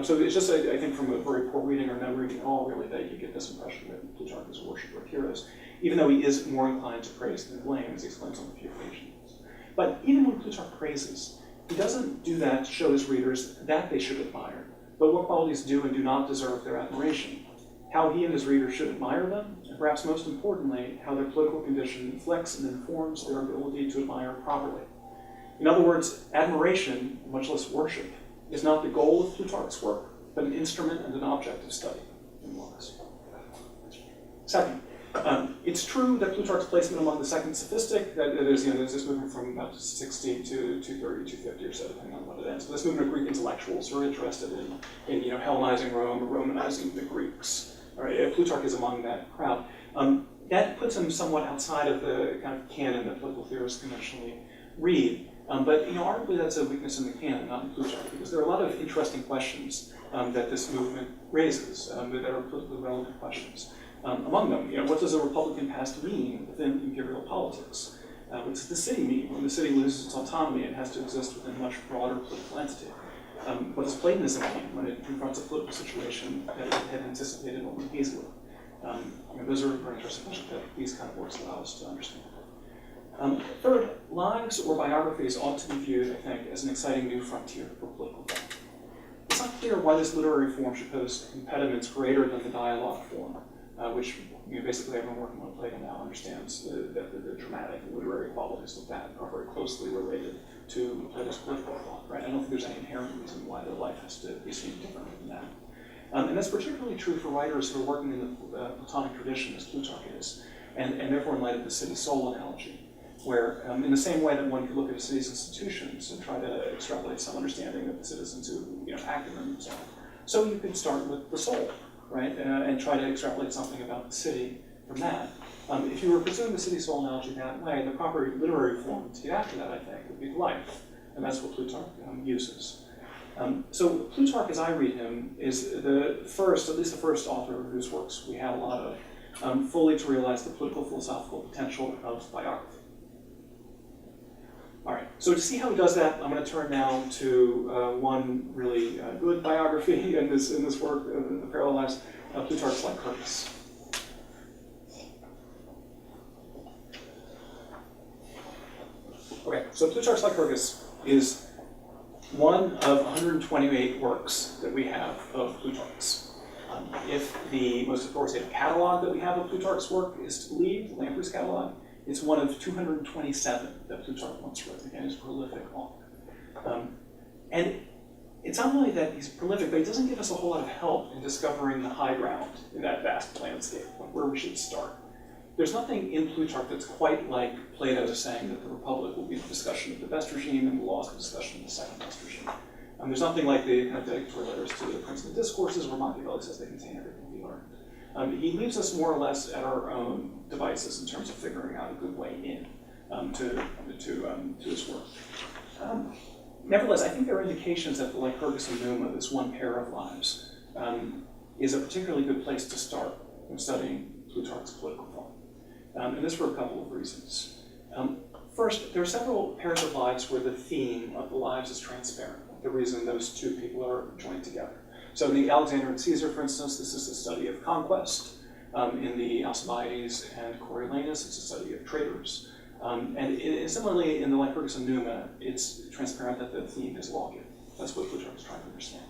So it's just, I think, from a very poor reading or no reading at all, really, that you get this impression that Plutarch is a worshiper of heroes, even though he is more inclined to praise than blame, as he explains on a few occasions. But even when Plutarch praises, he doesn't do that to show his readers that they should admire, but what qualities do and do not deserve their admiration, how he and his readers should admire them, and perhaps most importantly, how their political condition inflects and informs their ability to admire properly. In other words, admiration, much less worship, is not the goal of Plutarch's work, but an instrument and an object of study, nonetheless. Second, it's true that Plutarch's placement among the second sophistic, that is, there's this movement from about 60 to 230, 250 or so, depending on what it ends. But this movement of Greek intellectuals who are interested in Hellenizing Rome or Romanizing the Greeks. All right, Plutarch is among that crowd. That puts him somewhat outside of the kind of canon that political theorists conventionally read. But arguably that's a weakness in the canon, not in Plutarch, because there are a lot of interesting questions that this movement raises that are politically relevant questions. Among them, what does a Republican past mean within imperial politics? What does the city mean when the city loses its autonomy and has to exist within a much broader political entity? What does Platonism mean when it confronts a political situation that it had anticipated only easily? Those are very interesting questions that these kind of works allow us to understand. Third, lives or biographies ought to be viewed, I think, as an exciting new frontier for political thought. It's not clear why this literary form should pose impediments greater than the dialogue form, which basically everyone working on Plato now understands that the dramatic and literary qualities of that are very closely related to Plato's political thought. Right? I don't think there's any inherent reason why the life has to be seen differently than that. And that's particularly true for writers who are working in the Platonic tradition, as Plutarch is, and therefore in light of the city-soul analogy, where in the same way that one could look at a city's institutions and try to extrapolate some understanding of the citizens who act in them themselves, so you could start with the soul, right, and try to extrapolate something about the city from that. If you were pursuing the city-soul analogy that way, the proper literary form to get after that, I think, would be life, and that's what Plutarch uses. So Plutarch, as I read him, is the first, at least the first author whose works we have a lot of, fully to realize the political philosophical potential of biography. All right, so to see how he does that, I'm going to turn now to one really good biography in this work, the Parallel Lives, Plutarch's Lycurgus. Okay, so Plutarch's Lycurgus is one of 128 works that we have of Plutarch's. If the most authoritative catalog that we have of Plutarch's work is to believe, the Lamprey's catalog, it's one of 227 that Plutarch once wrote. Again, he's a prolific author. And it's not only that he's prolific, but he doesn't give us a whole lot of help in discovering the high ground in that vast landscape, where we should start. There's nothing in Plutarch that's quite like Plato saying that the Republic will be the discussion of the best regime and the laws the discussion of the second best regime. There's nothing like the kind of dedicatory letters to the Prince of the Discourses where Machiavelli says they contain everything we learned. He leaves us more or less at our own devices in terms of figuring out a good way in to his work. Nevertheless, I think there are indications that the Lycurgus and Numa, this one pair of lives, is a particularly good place to start when studying Plutarch's political thought. And this for a couple of reasons. First, there are several pairs of lives where the theme of the lives is transparent, the reason those two people are joined together. So in the Alexander and Caesar, for instance, this is a study of conquest. In the Alcibiades and Coriolanus, it's a study of traders. Similarly, in the Lycurgus and Numa, it's transparent that the theme is lawgiving. That's what Plutarch is trying to understand.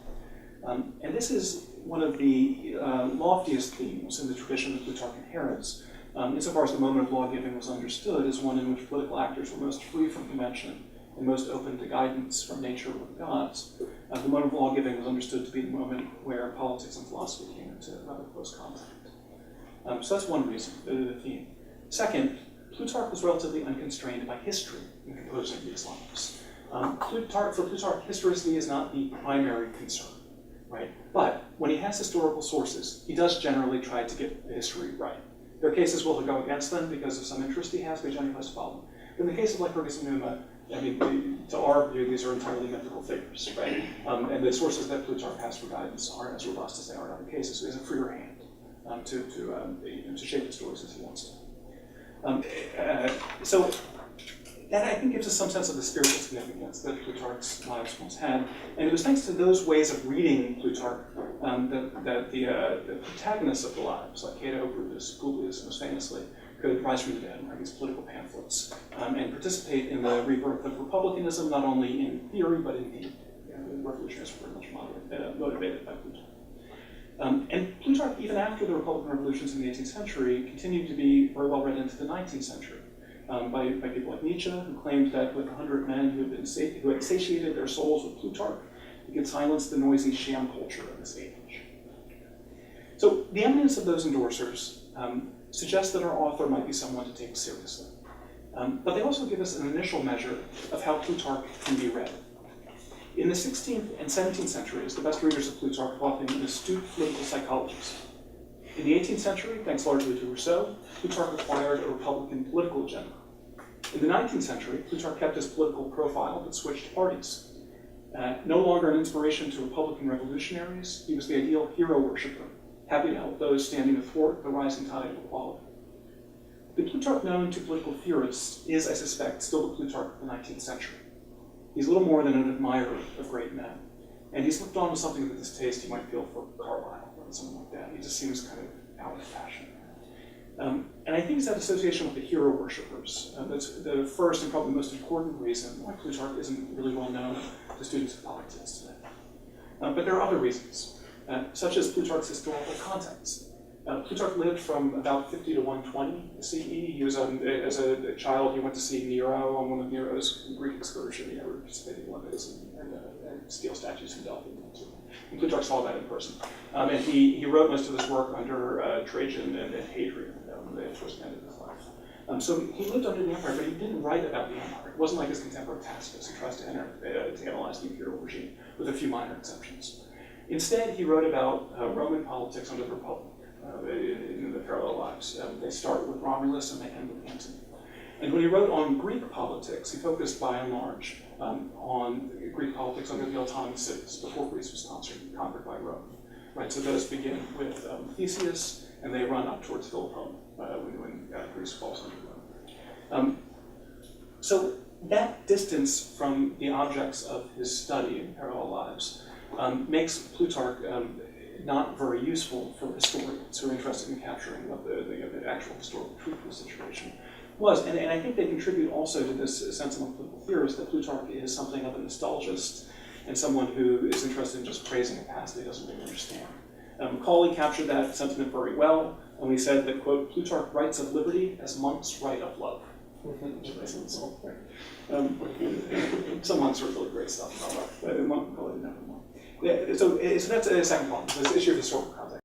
And this is one of the loftiest themes in the tradition that Plutarch inherits, insofar as the moment of lawgiving was understood as one in which political actors were most free from convention and most open to guidance from nature or the gods. The moment of lawgiving was understood to be the moment where politics and philosophy came into rather close contact. So that's one reason, the theme. Second, Plutarch was relatively unconstrained by history in composing these lives. For Plutarch, historicity is not the primary concern, right? But when he has historical sources, he does generally try to get the history right. There are cases where he'll go against them because of some interest he has, but he generally has to follow them. But in the case of Lycurgus and Numa, I mean, to our view, these are entirely mythical figures, right? And the sources that Plutarch has for guidance aren't as robust as they are in other cases, so he has a freer hand to shape the stories as he wants to. So that, I think, gives us some sense of the spiritual significance that Plutarch's lives once had. And it was thanks to those ways of reading Plutarch that the protagonists of the lives, like Cato, Brutus, Publius, most famously, could rise from the dead and write these political pamphlets and participate in the rebirth of republicanism, not only in theory, but in deed. The revolutionaries were very much motivated by Plutarch. And Plutarch, even after the Republican revolutions in the 18th century, continued to be very well read into the 19th century by people like Nietzsche, who claimed that with 100 men who had satiated their souls with Plutarch, he could silence the noisy sham culture of this age. So the eminence of those endorsers suggests that our author might be someone to take seriously. But they also give us an initial measure of how Plutarch can be read. In the 16th and 17th centuries, the best readers of Plutarch thought him an astute political psychologist. In the 18th century, thanks largely to Rousseau, Plutarch acquired a Republican political agenda. In the 19th century, Plutarch kept his political profile but switched parties. No longer an inspiration to Republican revolutionaries, he was the ideal hero worshiper, happy to help those standing athwart the rising tide of equality. The Plutarch known to political theorists is, I suspect, still the Plutarch of the 19th century. He's little more than an admirer of great men, and he's looked on with something of a distaste you might feel for Carlyle or something like that. He just seems kind of out of fashion. And I think it's that association with the hero worshippers that's the first and probably most important reason why Plutarch isn't really well known to students of politics today. But there are other reasons, such as Plutarch's historical context. Plutarch lived from about 50 to 120 CE. He was, as a child, he went to see Nero on one of Nero's Greek excursions. He never participated in Olympics and steel statues in Delphi. And Plutarch saw that in person. And he wrote most of his work under Trajan and Hadrian towards the end of his life. So he lived under the empire, but he didn't write about the empire. It wasn't like his contemporary Tacitus, who tries to analyze the imperial regime, with a few minor exceptions. Instead, he wrote about Roman politics under the Republic. In the parallel lives. They start with Romulus and they end with Antony. And when he wrote on Greek politics, he focused by and large on Greek politics under the autonomous cities before Greece was conquered by Rome. Right, so those begin with Theseus and they run up towards Philippone when Greece falls under Rome. So that distance from the objects of his study in parallel lives makes Plutarch not very useful for historians who are interested in capturing what the actual historical truth of the situation was. And I think they contribute also to this sense among political theorists that Plutarch is something of a nostalgist and someone who is interested in just praising a past that he doesn't really understand. Macaulay captured that sentiment very well when he said that, quote, Plutarch writes of liberty as monks write of love. Which is nice and simple, right? Some monks wrote really great stuff about love, but Macaulay didn't have one. Yeah, so that's a second problem, this issue of historical context.